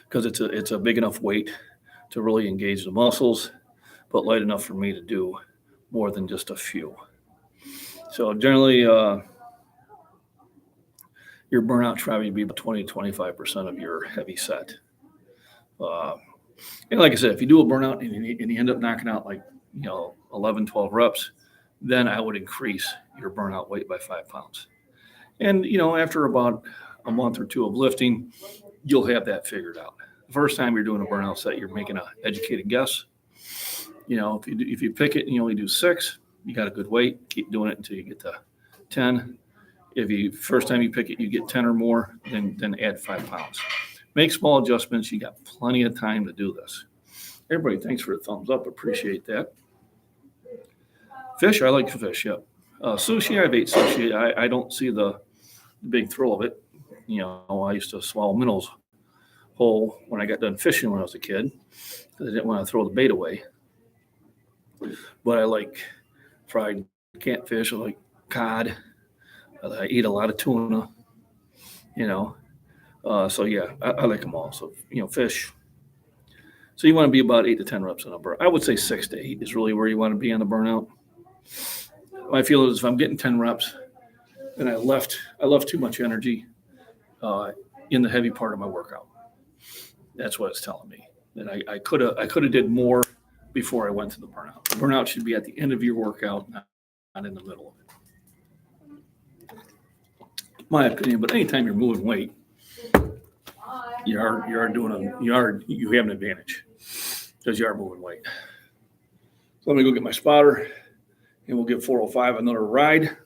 because it's a big enough weight to really engage the muscles, but light enough for me to do more than just a few. So generally, your burnout should probably be about 20-25% of your heavy set. And like I said, if you do a burnout and you end up knocking out 11, 12 reps, then I would increase your burnout weight by 5 pounds. And, after about a month or 2 of lifting, you'll have that figured out. The first time you're doing a burnout set, you're making an educated guess. If you pick it and you only do 6, you got a good weight. Keep doing it until you get to 10. If first time you pick it, you get 10 or more, then add 5 pounds. Make small adjustments. You got plenty of time to do this. Everybody, thanks for the thumbs up. Appreciate that. Fish, I like fish, yep. Sushi, I've ate sushi. I don't see the big thrill of it. I used to swallow minnows whole when I got done fishing when I was a kid because I didn't want to throw the bait away. But I like fried catfish. I like cod. I eat a lot of tuna. So yeah, I like them all. So fish. So you want to be about 8 to 10 reps on a burn. I would say 6 to 8 is really where you want to be on the burnout. My feeling is if I'm getting 10 reps, and I left too much energy in the heavy part of my workout. That's what it's telling me. That I could have did more before I went to the burnout. The burnout should be at the end of your workout, not in the middle of it. My opinion, but anytime you're moving weight, you have an advantage because you are moving weight. So let me go get my spotter, and we'll give 405 another ride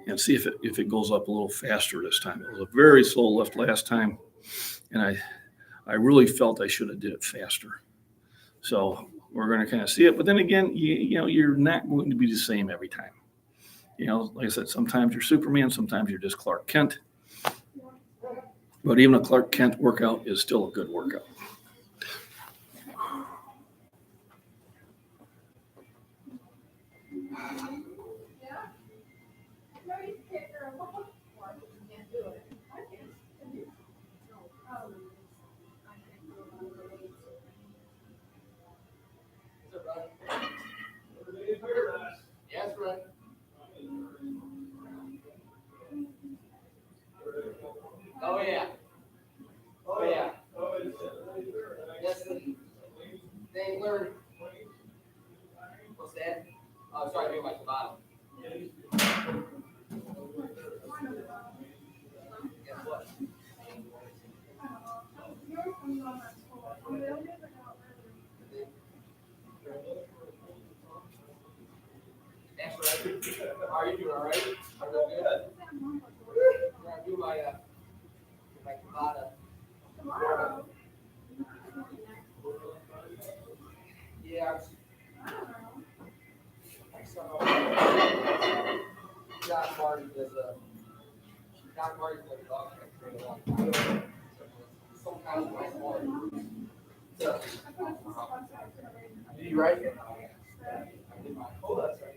and see if it goes up a little faster this time. It was a very slow lift last time, and I really felt I should have did it faster. So we're going to kind of see it, but then again, you're not going to be the same every time. Like I said, sometimes you're Superman, sometimes you're just Clark Kent. But even a Clark Kent workout is still a good workout. Yes, right. Oh, yeah. Oh, yeah. Yes, they learn. What's that? Oh, sorry, I my bottom. Guess what? That's right. How are you doing? All right? I'm doing good. I'm gonna do my Tabata. Tomorrow. Yeah. Doc Marty does a dog for a long time. Sometimes my smart. So, did you write it? I did my, oh, that's right.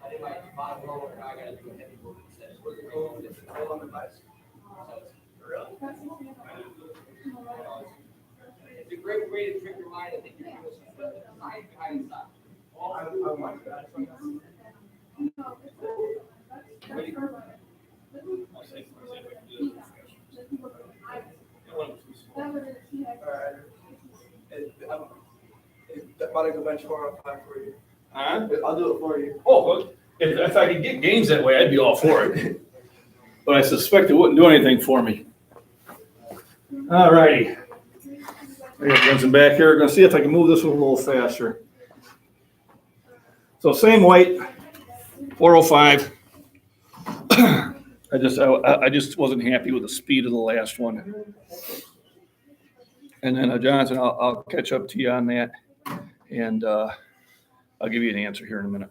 I did my bottom roll, and I gotta do a heavy work instead. Where's the goal? It's the goal on the bicycle. Really? It's a great way to trick your mind. I think you're doing some science behind the stuff. I like that. About to go bench 405 for you. Huh? I'll do it for you. Oh, if I could get gains that way, I'd be all for it. But I suspect it wouldn't do anything for me. All righty. I got Jensen back here. We're going to see if I can move this one a little faster. So same weight, 405. I just wasn't happy with the speed of the last one. And then Jonathan, I'll catch up to you on that, and I'll give you an answer here in a minute.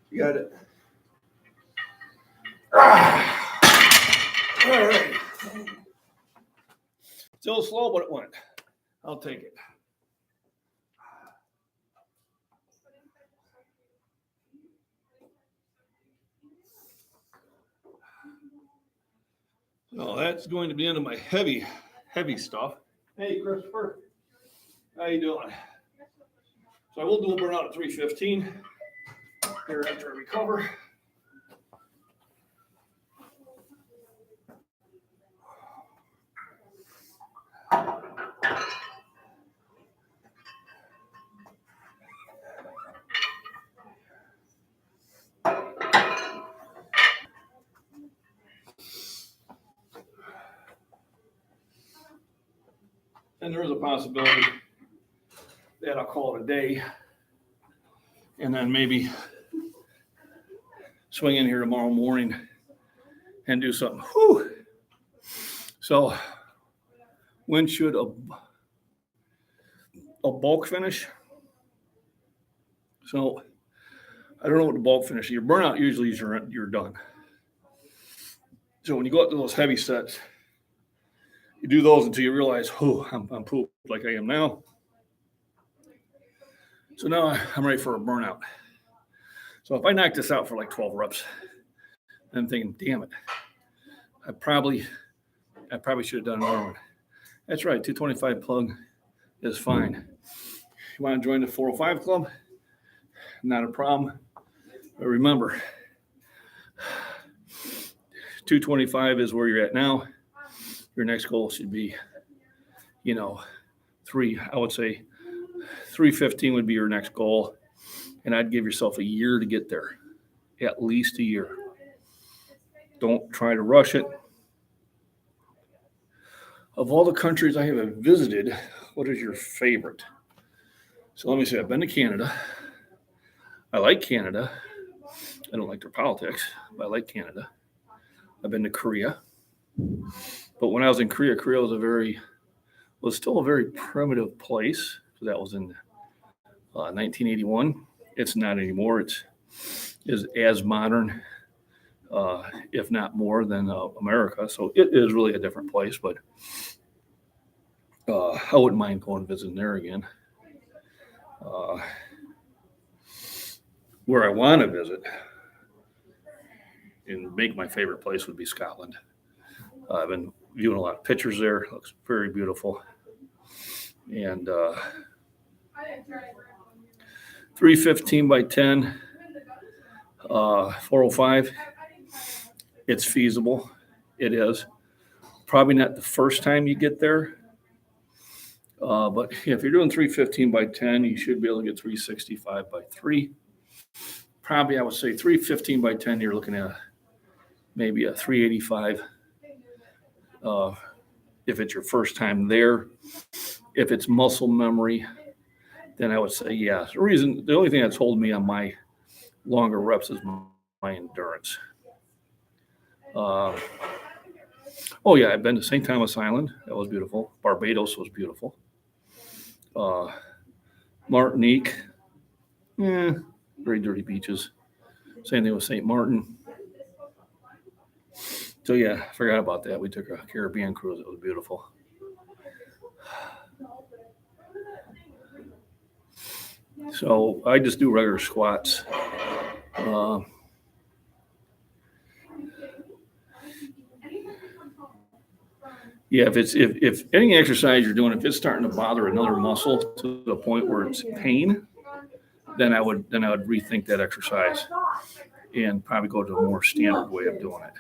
You got it. All right. Still slow, but it went. I'll take it. So that's going to be into my heavy stuff. Hey, Christopher. How you doing? So I will do a burnout at 315 here after I recover. And there is a possibility that I'll call it a day and then maybe swing in here tomorrow morning and do something. Whew. So when should a bulk finish? So I don't know what the bulk finish is. Your burnout usually is you're done. So when you go up to those heavy sets, you do those until you realize, oh, I'm pooped like I am now. So now I'm ready for a burnout. So if I knock this out for like 12 reps, I'm thinking, damn it, I probably should have done another one. That's right, 225 plug is fine. You want to join the 405 club? Not a problem. But remember, 225 is where you're at now. Your next goal should be, I would say 315 would be your next goal. And I'd give yourself a year to get there, at least a year. Don't try to rush it. Of all the countries I have visited, what is your favorite? So let me say, I've been to Canada. I like Canada. I don't like their politics, but I like Canada. I've been to Korea. But when I was in Korea, Korea was still a very primitive place. So that was in 1981. It's not anymore. It's as modern, if not more, than America. So it is really a different place, but I wouldn't mind going and visiting there again. Where I want to visit and make my favorite place would be Scotland. I've been viewing a lot of pictures there. It looks very beautiful. And 315 by 10, 405, it's feasible. It is. Probably not the first time you get there. But if you're doing 315 by 10, you should be able to get 365 by 3. Probably, I would say 315 by 10, you're looking at maybe a 385 if it's your first time there. If it's muscle memory, then I would say yes. The only thing that's holding me on my longer reps is my endurance. Oh yeah, I've been to St. Thomas Island. That was beautiful. Barbados was beautiful. Martinique, very dirty beaches. Same thing with St. Martin. So yeah, I forgot about that. We took a Caribbean cruise. It was beautiful. So I just do regular squats. Yeah, if any exercise you're doing, if it's starting to bother another muscle to the point where it's pain, then I would rethink that exercise and probably go to a more standard way of doing it.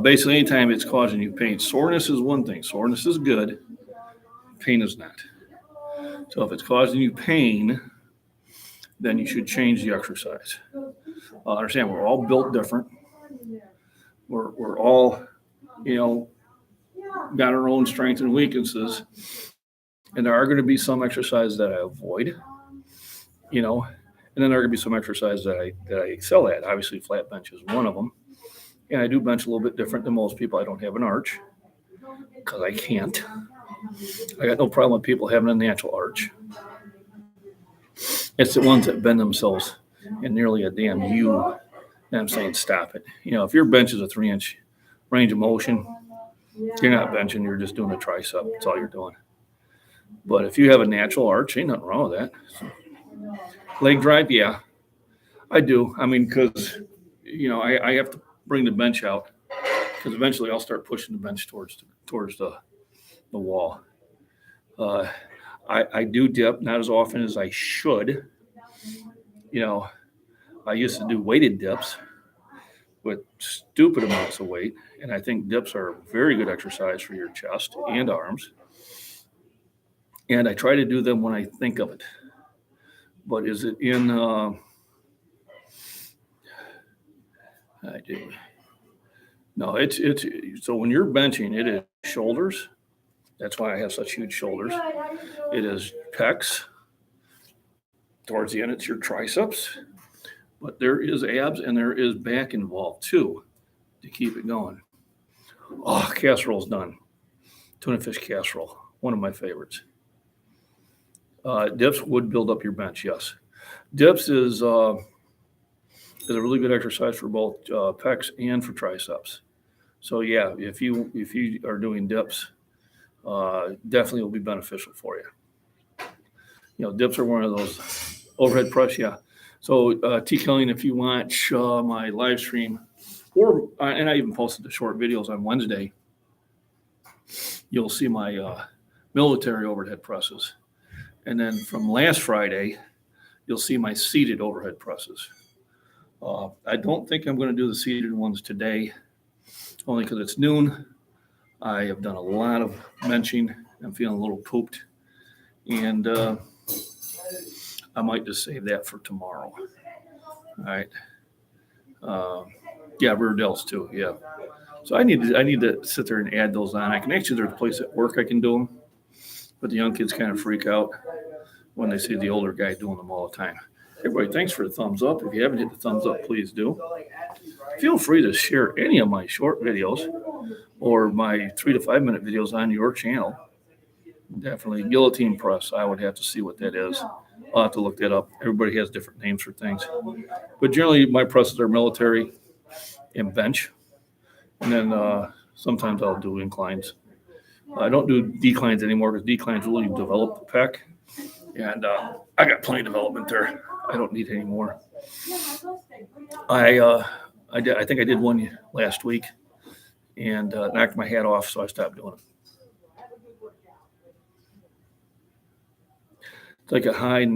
Basically, anytime it's causing you pain, soreness is one thing. Soreness is good. Pain is not. So if it's causing you pain, then you should change the exercise. Understand, we're all built different. We're all, got our own strengths and weaknesses. And there are going to be some exercises that I avoid, and then there are going to be some exercises that I excel at. Obviously, flat bench is one of them. And I do bench a little bit different than most people. I don't have an arch because I can't. I got no problem with people having a natural arch. It's the ones that bend themselves in nearly a damn U. And I'm saying, stop it. If your bench is a 3-inch range of motion, you're not benching. You're just doing a tricep. That's all you're doing. But if you have a natural arch, ain't nothing wrong with that. So, leg drive, yeah, I do. I mean, because, I have to bring the bench out because eventually I'll start pushing the bench towards the wall. I do dip, not as often as I should. I used to do weighted dips with stupid amounts of weight, and I think dips are a very good exercise for your chest and arms. And I try to do them when I think of it. But is it in? I do. No, it's so when you're benching, it is shoulders. That's why I have such huge shoulders. It is pecs. Towards the end, it's your triceps, but there is abs and there is back involved too to keep it going. Oh, casserole's done. Tuna fish casserole, one of my favorites. Dips would build up your bench, yes. Dips is a really good exercise for both pecs and for triceps. So yeah, if you are doing dips, definitely will be beneficial for you. You know, dips are one of those overhead press, yeah. So T. Killian, if you watch my live stream, or and I even posted the short videos on Wednesday, you'll see my military overhead presses. And then from last Friday, you'll see my seated overhead presses. I don't think I'm going to do the seated ones today, only because it's noon. I have done a lot of benching. I'm feeling a little pooped. And I might just save that for tomorrow. All right. Yeah, rear delts too. Yeah. So I need to sit there and add those on. I can actually, there's a place at work I can do them, but the young kids kind of freak out when they see the older guy doing them all the time. Everybody, thanks for the thumbs up. If you haven't hit the thumbs up, please do. Feel free to share any of my short videos or my 3 to 5 minute videos on your channel. Definitely guillotine press. I would have to see what that is. I'll have to look that up. Everybody has different names for things. But generally, my presses are military and bench. And then sometimes I'll do inclines. I don't do declines anymore because declines really develop the pec. And I got plenty of development there. I don't need any more. I think I did one last week and knocked my hat off, so I stopped doing it. It's like a high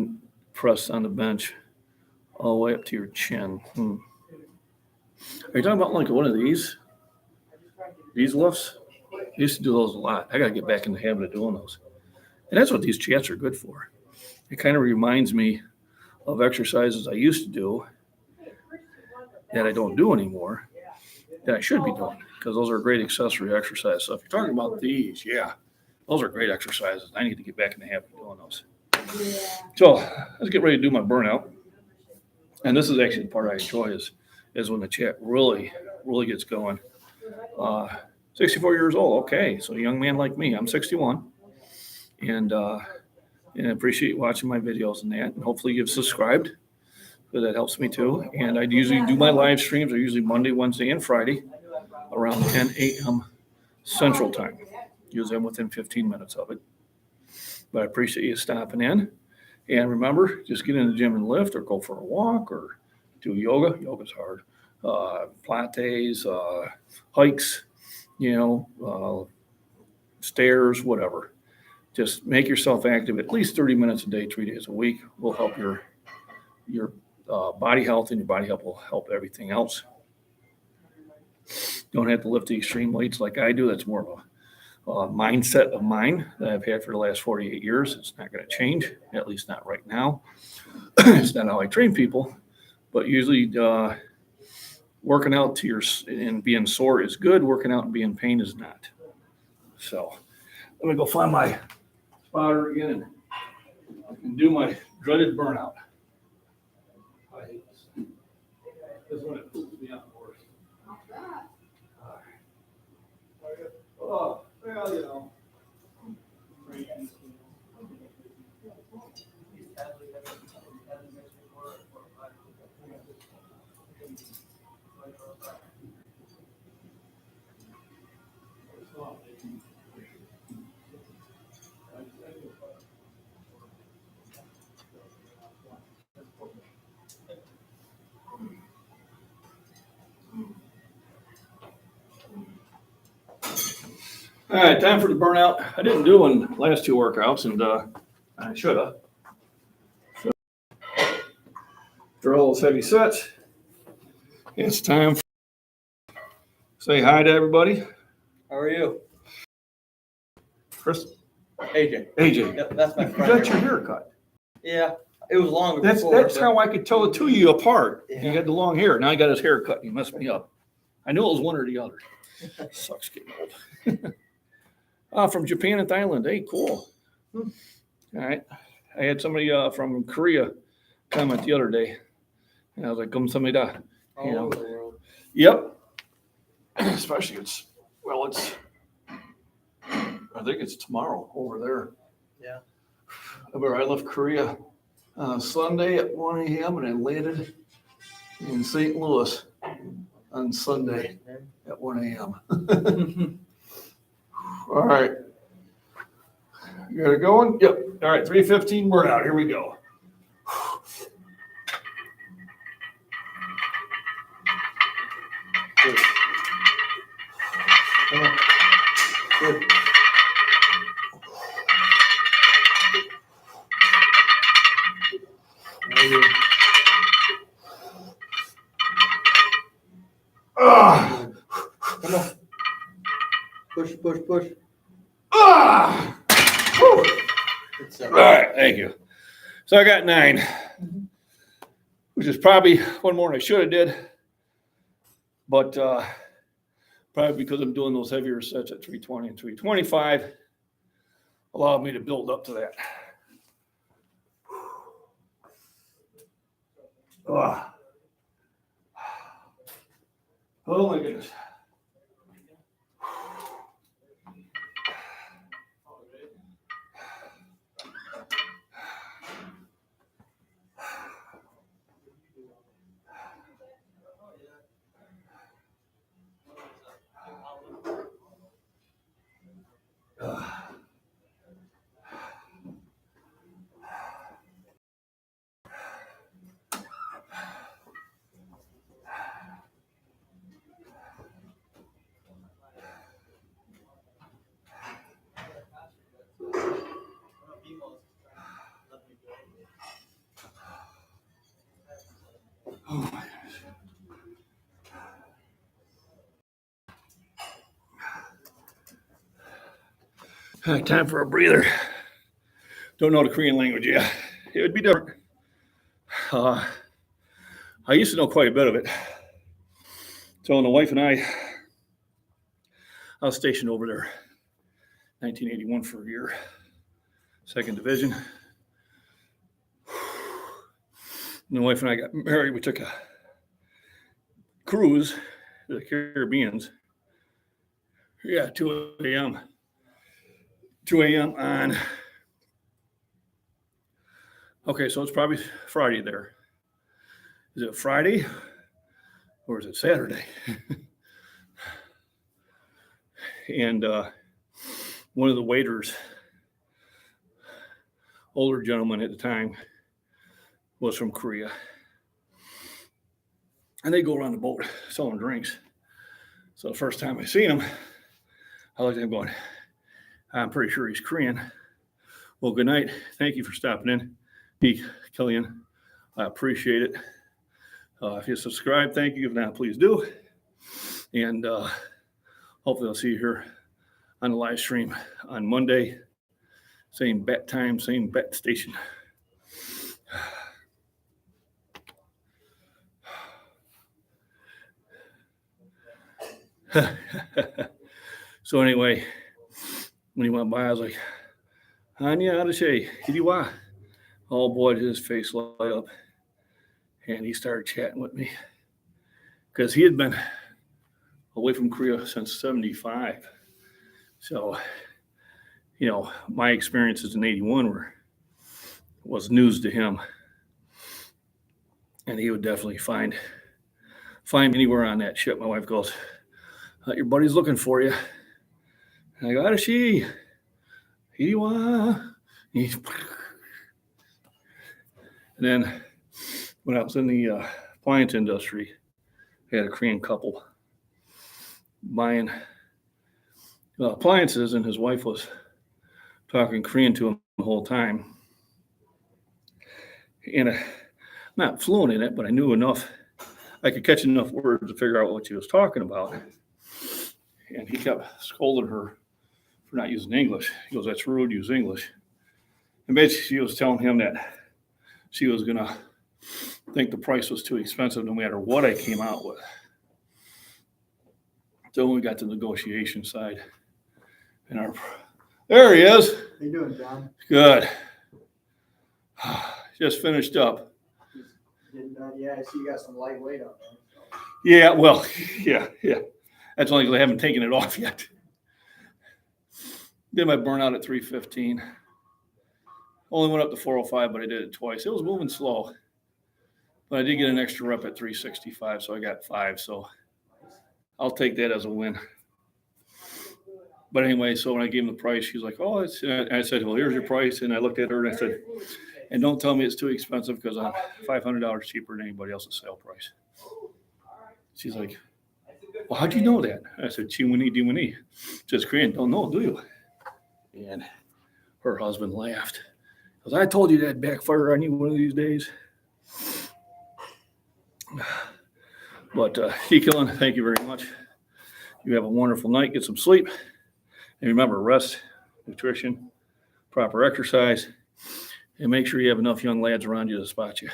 press on the bench all the way up to your chin. Are you talking about like one of these? These lifts? I used to do those a lot. I got to get back in the habit of doing those. And that's what these chats are good for. It kind of reminds me of exercises I used to do that I don't do anymore that I should be doing because those are great accessory exercises. So if you're talking about these, yeah, those are great exercises. I need to get back in the habit of doing those. So let's get ready to do my burnout. And this is actually the part I enjoy is when the chat really gets going. 64 years old. Okay. So a young man like me, I'm 61 and I appreciate watching my videos and that. And hopefully you've subscribed because that helps me too. And I usually do my live streams are usually Monday, Wednesday, and Friday around 10 a.m. Central Time. Usually I'm within 15 minutes of it. But I appreciate you stopping in. And remember, just get in the gym and lift or go for a walk or do yoga. Yoga's hard. Pilates, hikes, stairs, whatever. Just make yourself active at least 30 minutes a day, 3 days a week. Will help your body health, and your body health will help everything else. Don't have to lift the extreme weights like I do. That's more of a mindset of mine that I've had for the last 48 years. It's not going to change, at least not right now. It's not how I train people, but usually working out and being sore is good. Working out and being in pain is not. So let me go find my spotter again and do my dreaded burnout. I hate this. This is when it poops me out the worst. Oh, well, All right, time for the burnout. I didn't do one last 2 workouts, and I should have. So, after all those heavy sets, it's time. Say hi to everybody. How are you? Chris, AJ. AJ, Yep, that's my you friend. got your haircut. Yeah, it was longer That's before. how I could tell the two of you apart. Yeah. You had the long hair. Now he got his hair cut. And he messed me up. I knew it was one or the other. Sucks getting old. From Japan and Thailand. Hey, cool. All right. I had somebody from Korea comment the other day. And I was like, come somebody da. All You know. over the world. Yep. Especially I think it's tomorrow over there. Yeah. Where I left Korea Sunday at 1 a.m. and I landed in St. Louis on Sunday at 1 a.m. All right. You got it going? Yep. All right, 3:15, we're out. Here we go. Good. Come on. Good. Very good. Ah! Come on. Push, push, push. Ah! Woo! Good All stuff. right, thank you. So I got 9, which is probably one more than I should have did, but probably because I'm doing those heavier sets at 320 and 325, allowed me to build up to that. Ah. Oh my goodness. Oh my goodness. Time for a breather. Don't know the Korean language yet. It would be different. I used to know quite a bit of it. So the wife and I was stationed over there, 1981 for a year, 2nd Division. And the wife and I got married. We took a cruise to the Caribbeans. Yeah, 2 a.m. 2 a.m. on. Okay, so it's probably Friday there. Is it Friday or is it Saturday? And one of the waiters, older gentleman at the time, was from Korea. And they go around the boat selling drinks. So the first time I seen him, I looked at him going, I'm pretty sure he's Korean. Well, good night. Thank you for stopping in. P. Killian, I appreciate it. If you subscribe, thank you. If not, please do. And hopefully I'll see you here on the live stream on Monday. Same bat time, same bat station. So anyway, when he went by, I was like, Anya Adeshe, Hidiwa. Oh boy, did his face light up. And he started chatting with me. Because he had been away from Korea since 75. So, you know, my experiences in 81 was news to him. And he would definitely find me anywhere on that ship. My wife goes, your buddy's looking for you. And I go, Adashi, Hidiwa. And then when I was in the appliance industry, I had a Korean couple buying appliances, and his wife was talking Korean to him the whole time. And I'm not fluent in it, but I knew enough. I could catch enough words to figure out what she was talking about. And he kept scolding her for not using English. He goes, that's rude, use English. And basically she was telling him that she was going to think the price was too expensive no matter what I came out with. So when we got to the negotiation side, and there he is. How you doing, John? Good. Just finished up Getting done. Yeah, I see you got some lightweight on there. So. Yeah, well, yeah. That's only because I haven't taken it off yet. Did my burnout at 315. Only went up to 405, but I did it twice. It was moving slow. But I did get an extra rep at 365, so I got 5. So I'll take that as a win. But anyway, so when I gave him the price, she's like, oh, it's, and I said, well, here's your price. And I looked at her and I said, and don't tell me it's too expensive because I'm $500 cheaper than anybody else's sale price. She's like, well, how'd you know that? I said, Chiwini. Just Korean, don't know, do you? And her husband laughed. Because I told you that'd backfire on you one of these days. But Killen, thank you very much. You have a wonderful night. Get some sleep. And remember, rest, nutrition, proper exercise, and make sure you have enough young lads around you to spot you.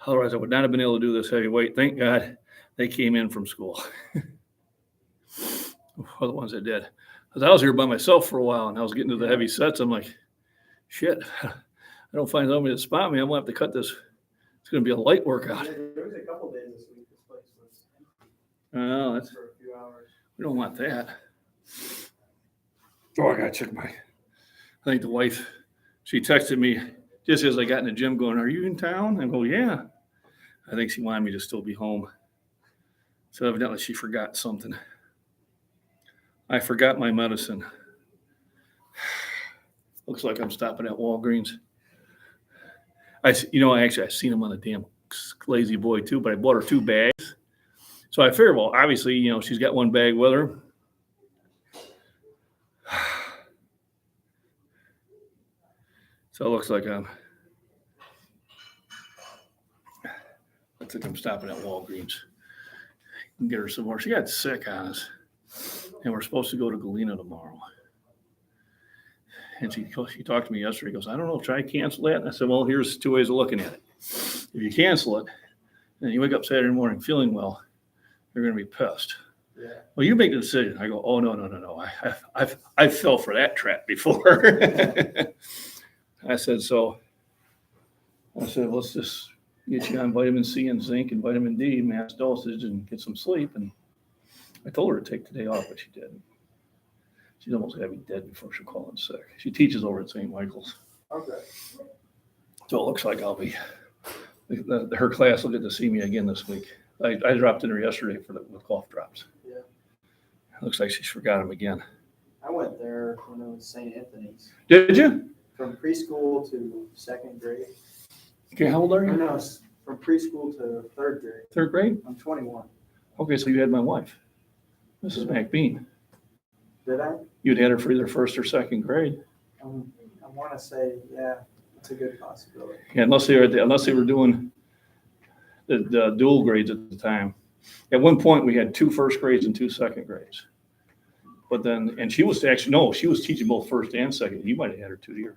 Otherwise, I would not have been able to do this heavyweight. Thank God they came in from school. Or the ones that did. Because I was here by myself for a while, and I was getting to the heavy sets. I'm like, shit, I don't find somebody to spot me. I'm going to have to cut this. It's going to be a light workout. Yeah, there was a couple days this week this place was Oh, that's, for a few hours. we don't want that. Oh, I got to check I think the wife, she texted me just as I got in the gym going, are you in town? I go, yeah. I think she wanted me to still be home. So evidently she forgot something. I forgot my medicine. Looks like I'm stopping at Walgreens. I seen him on the damn Lazy Boy too, but I bought her 2 bags. So I figured, well, obviously, she's got 1 bag with her. So it looks like I'm stopping at Walgreens. Can get her some more. She got sick on us. And we're supposed to go to Galena tomorrow. And she talked to me yesterday. Goes, I don't know, try cancel that. And I said, well, here's 2 ways of looking at it. If you cancel it, and you wake up Saturday morning feeling well, you're going to be pissed. Yeah. Well, you make the decision. I go, oh, no. I fell for that trap before. I said, let's just get you on vitamin C and zinc and vitamin D, mass dosage, and get some sleep. And I told her to take the day off, but she didn't. She's almost going to be dead before she'll call in sick. She teaches over at St. Michael's. Okay. So it looks like I'll be, her class will get to see me again this week. I dropped in her yesterday with cough drops. Yeah. Looks like she's forgot them again. I went there when it was St. Anthony's. Did you? From preschool to 2nd grade. Okay, how old are you? No, from preschool to 3rd grade. 3rd grade? I'm 21. Okay, so you had my wife, Mrs. MacBean. Did I? You'd had her for either 1st or 2nd grade. I want to say, yeah, it's a good possibility. Yeah, unless they were doing the dual grades at the time. At one point, we had 2 1st grades and 2 2nd grades. But then, and she was teaching both 1st and 2nd. You might have had her 2 years.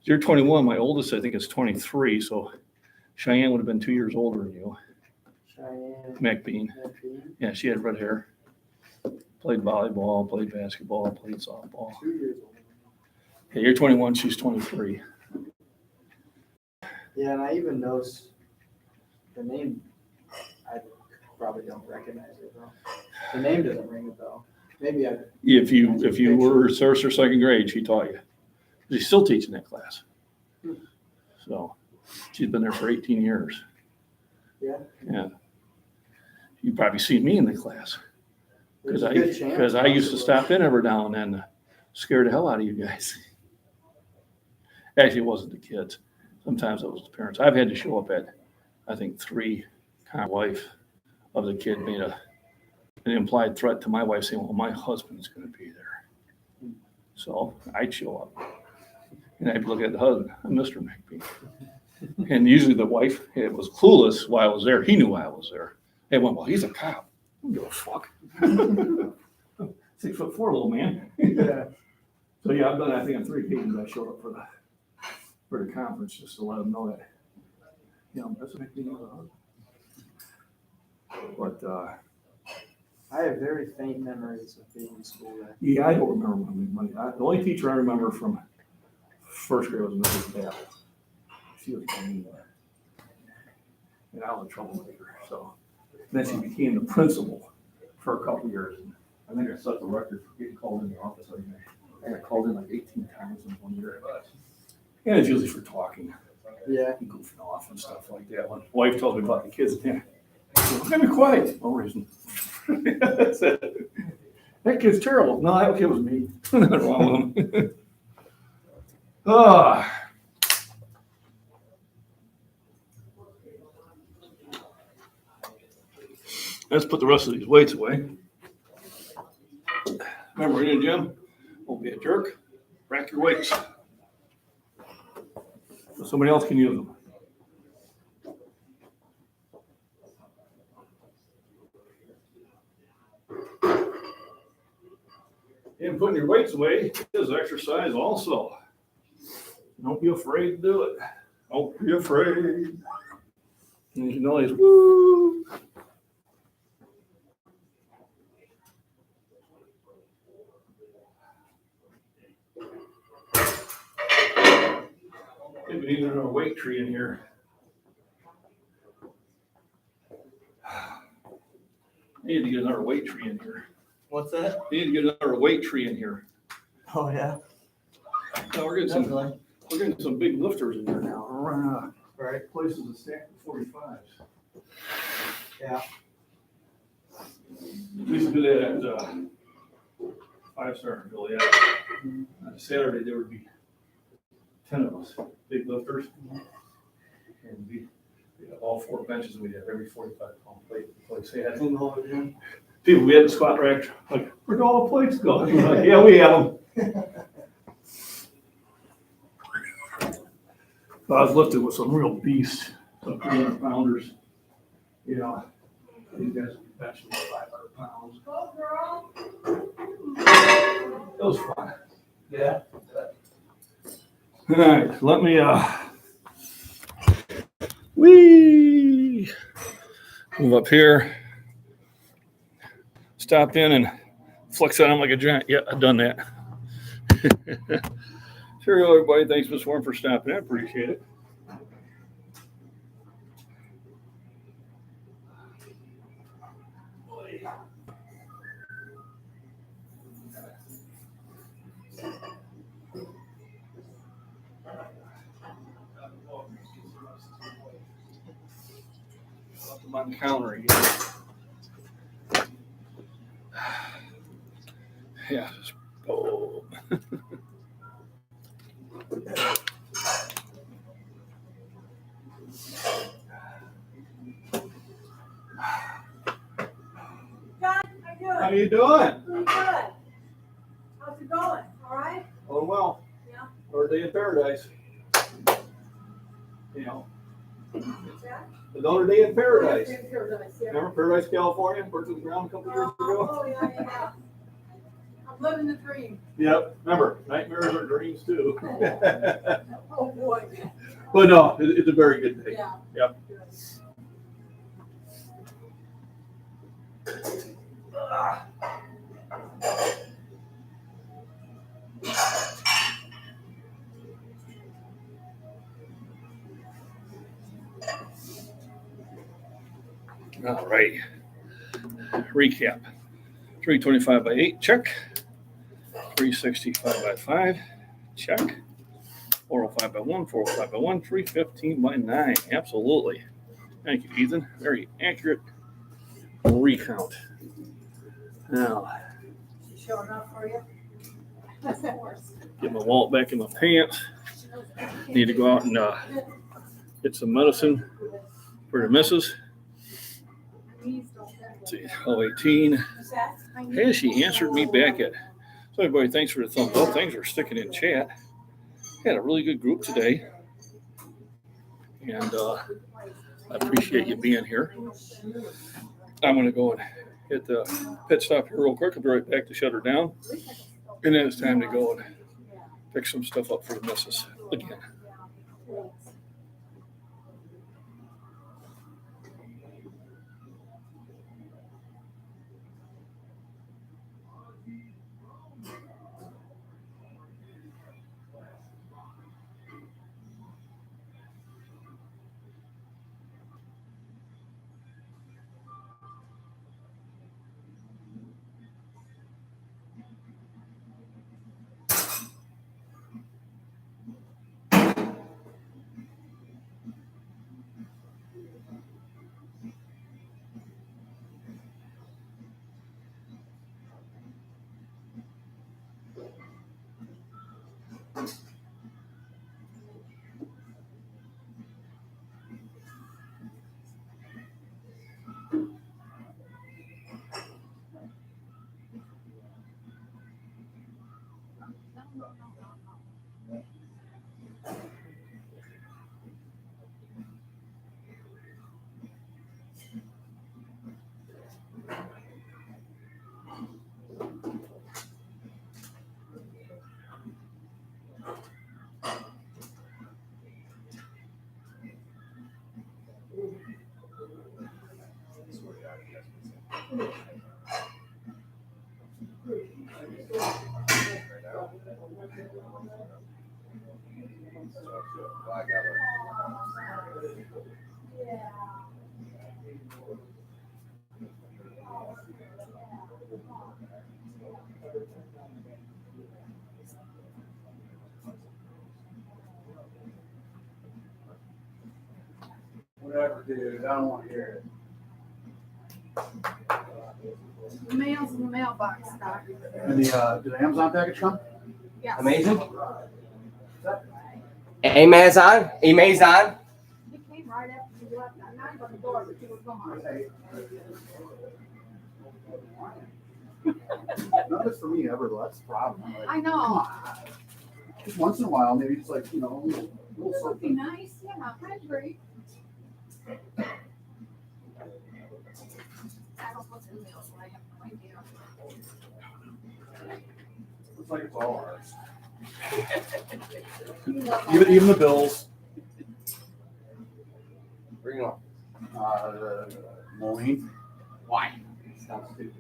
You're 21. My oldest, I think, is 23. So Cheyenne would have been 2 years older than you. Cheyenne. MacBean. Yeah, she had red hair. Played volleyball, played basketball, played softball. 2 years old. Yeah, you're 21. She's 23. Yeah, and I even noticed the name. I probably don't recognize it though. The name doesn't ring a bell. Maybe I. If you were 1st or 2nd grade, she taught you. She's still teaching that class. So she's been there for 18 years. Yeah. Yeah. You've probably seen me in the class. There's a good chance. Because I used to stop in every now and then to scare the hell out of you guys. Actually, it wasn't the kids. Sometimes it was the parents. I've had to show up at, I think, 3. My wife of the kid made an implied threat to my wife saying, well, my husband's going to be there. So I'd show up. And I'd look at the husband, I'm Mr. MacBean. And usually the wife, it was clueless why I was there. He knew why I was there. They went, well, he's a cop. I don't give a fuck. 6'4" little man. Yeah. So yeah, I've done. I think on 3 occasions I showed up for the conference just to let them know that, that's what MacBean was. But I have very faint memories of being in school there. yeah, I don't remember money. The only teacher I remember from 1st grade was Mrs. Bell. She was funny. and I was a troublemaker. So then she became the principal for a couple years. And I think I set the record for getting called in the office. I got called in like 18 times in 1 year. And it's usually for talking. Yeah. And goofing off and stuff like that. My wife tells me about the kids. Yeah, I'm be quiet. No reason. That's it. That kid's terrible. No, that kid was me. Nothing wrong with him. Ah. Let's put the rest of these weights away. Remember, in the gym, won't be a jerk. Rack your weights. So somebody else can use them. And putting your weights away is exercise also. Don't be afraid to do it. Don't be afraid. And you can always woo. We need another weight tree in here. Need to get another weight tree in here. What's that? Need to get another weight tree in here. Oh, yeah. No, we're getting some big lifters in here now. Right. Places to stack the 45s. Yeah. We used to do that at 5-star in Joliet. On Saturday, there would be 10 of us, big lifters. And we had all 4 benches, and we'd have every 45-pound plate. Like, say, I think all the gym. People, we had the squat rack, like, where'd all the plates go? Like, yeah, we have them. So I was lifted with some real beasts, some 300-pounders. You know, these guys bench 500 pounds. Go, girl. It was fun. Yeah. All right, let me move up here. Stop in and flex on them like a giant. Yeah, I've done that. Sure, everybody. Thanks, Ms. Warren, for stopping. I appreciate it. I'm on the counter again. Yeah. Oh. John, how How you you doing? doing? Pretty good. How's it going? All right? Oh, well. Yeah. Another day in paradise. You know, What's that? another day in paradise. Yeah, Paradise, yeah. Remember Paradise, California? Worked to the ground a couple years ago. Oh, yeah, yeah. I'm living the dream. Yep. Remember, nightmares are dreams too. Oh, boy. But no, it's a very good day. Yeah. Yep. All right. Recap. 325 by 8, check. 365 by 5, check. 405 by 1, 405 by 1, 315 by 9. Absolutely. Thank you, Ethan. Very accurate recount. Now, Showing up for you? get my wallet back in my pants. Need to go out and get some medicine for the missus. Let's see, 018. Hey, she answered me back at. So everybody, thanks for the thumbs up. Thanks for sticking in chat. Had a really good group today. And I appreciate you being here. I'm going to go and hit the pit stop here real quick. I'll be right back to shut her down. And then it's time to go and pick some stuff up for the missus again. Whatever, dude. I don't want to hear The mail's in the mailbox, Doc. it. And did the Amazon package come? Yes. Amazing. Amazon. Amazon. It came right after you left. I'm not on the door, but you were gone. None of it's for me ever, though. That's the problem. Like, I know. just once in a while, maybe just like, a little It would be something. nice, yeah, I agree. I don't look in the mail, so I have no idea. It's like it's all ours. You love all Even that. the bills. Bring it on. Mowing. Why? Sounds stupid.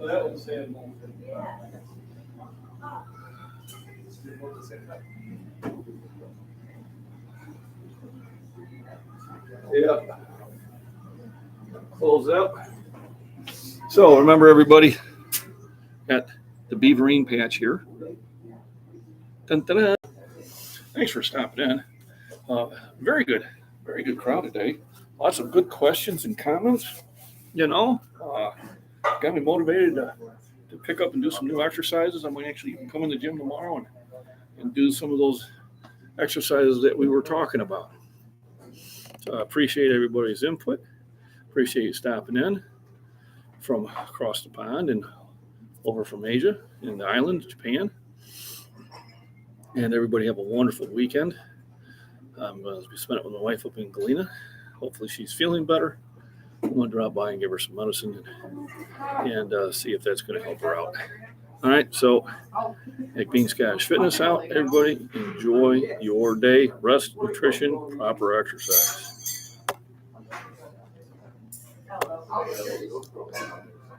That was sad. Yeah. Close up. So remember everybody at the Beaverine Patch here. Dun, dun, dun. Thanks for stopping in. Very good crowd today. Lots of good questions and comments. Got me motivated to pick up and do some new exercises. I might actually come in the gym tomorrow and do some of those exercises that we were talking about. So I appreciate everybody's input. Appreciate you stopping in from across the pond and over from Asia and the island, Japan. And everybody have a wonderful weekend. I'm going to be spending it with my wife up in Galena. Hopefully she's feeling better. I'm going to drop by and give her some medicine and see if that's going to help her out. All right, so MacBean Scottish Fitness out. Everybody enjoy your day. Rest, nutrition, proper exercise.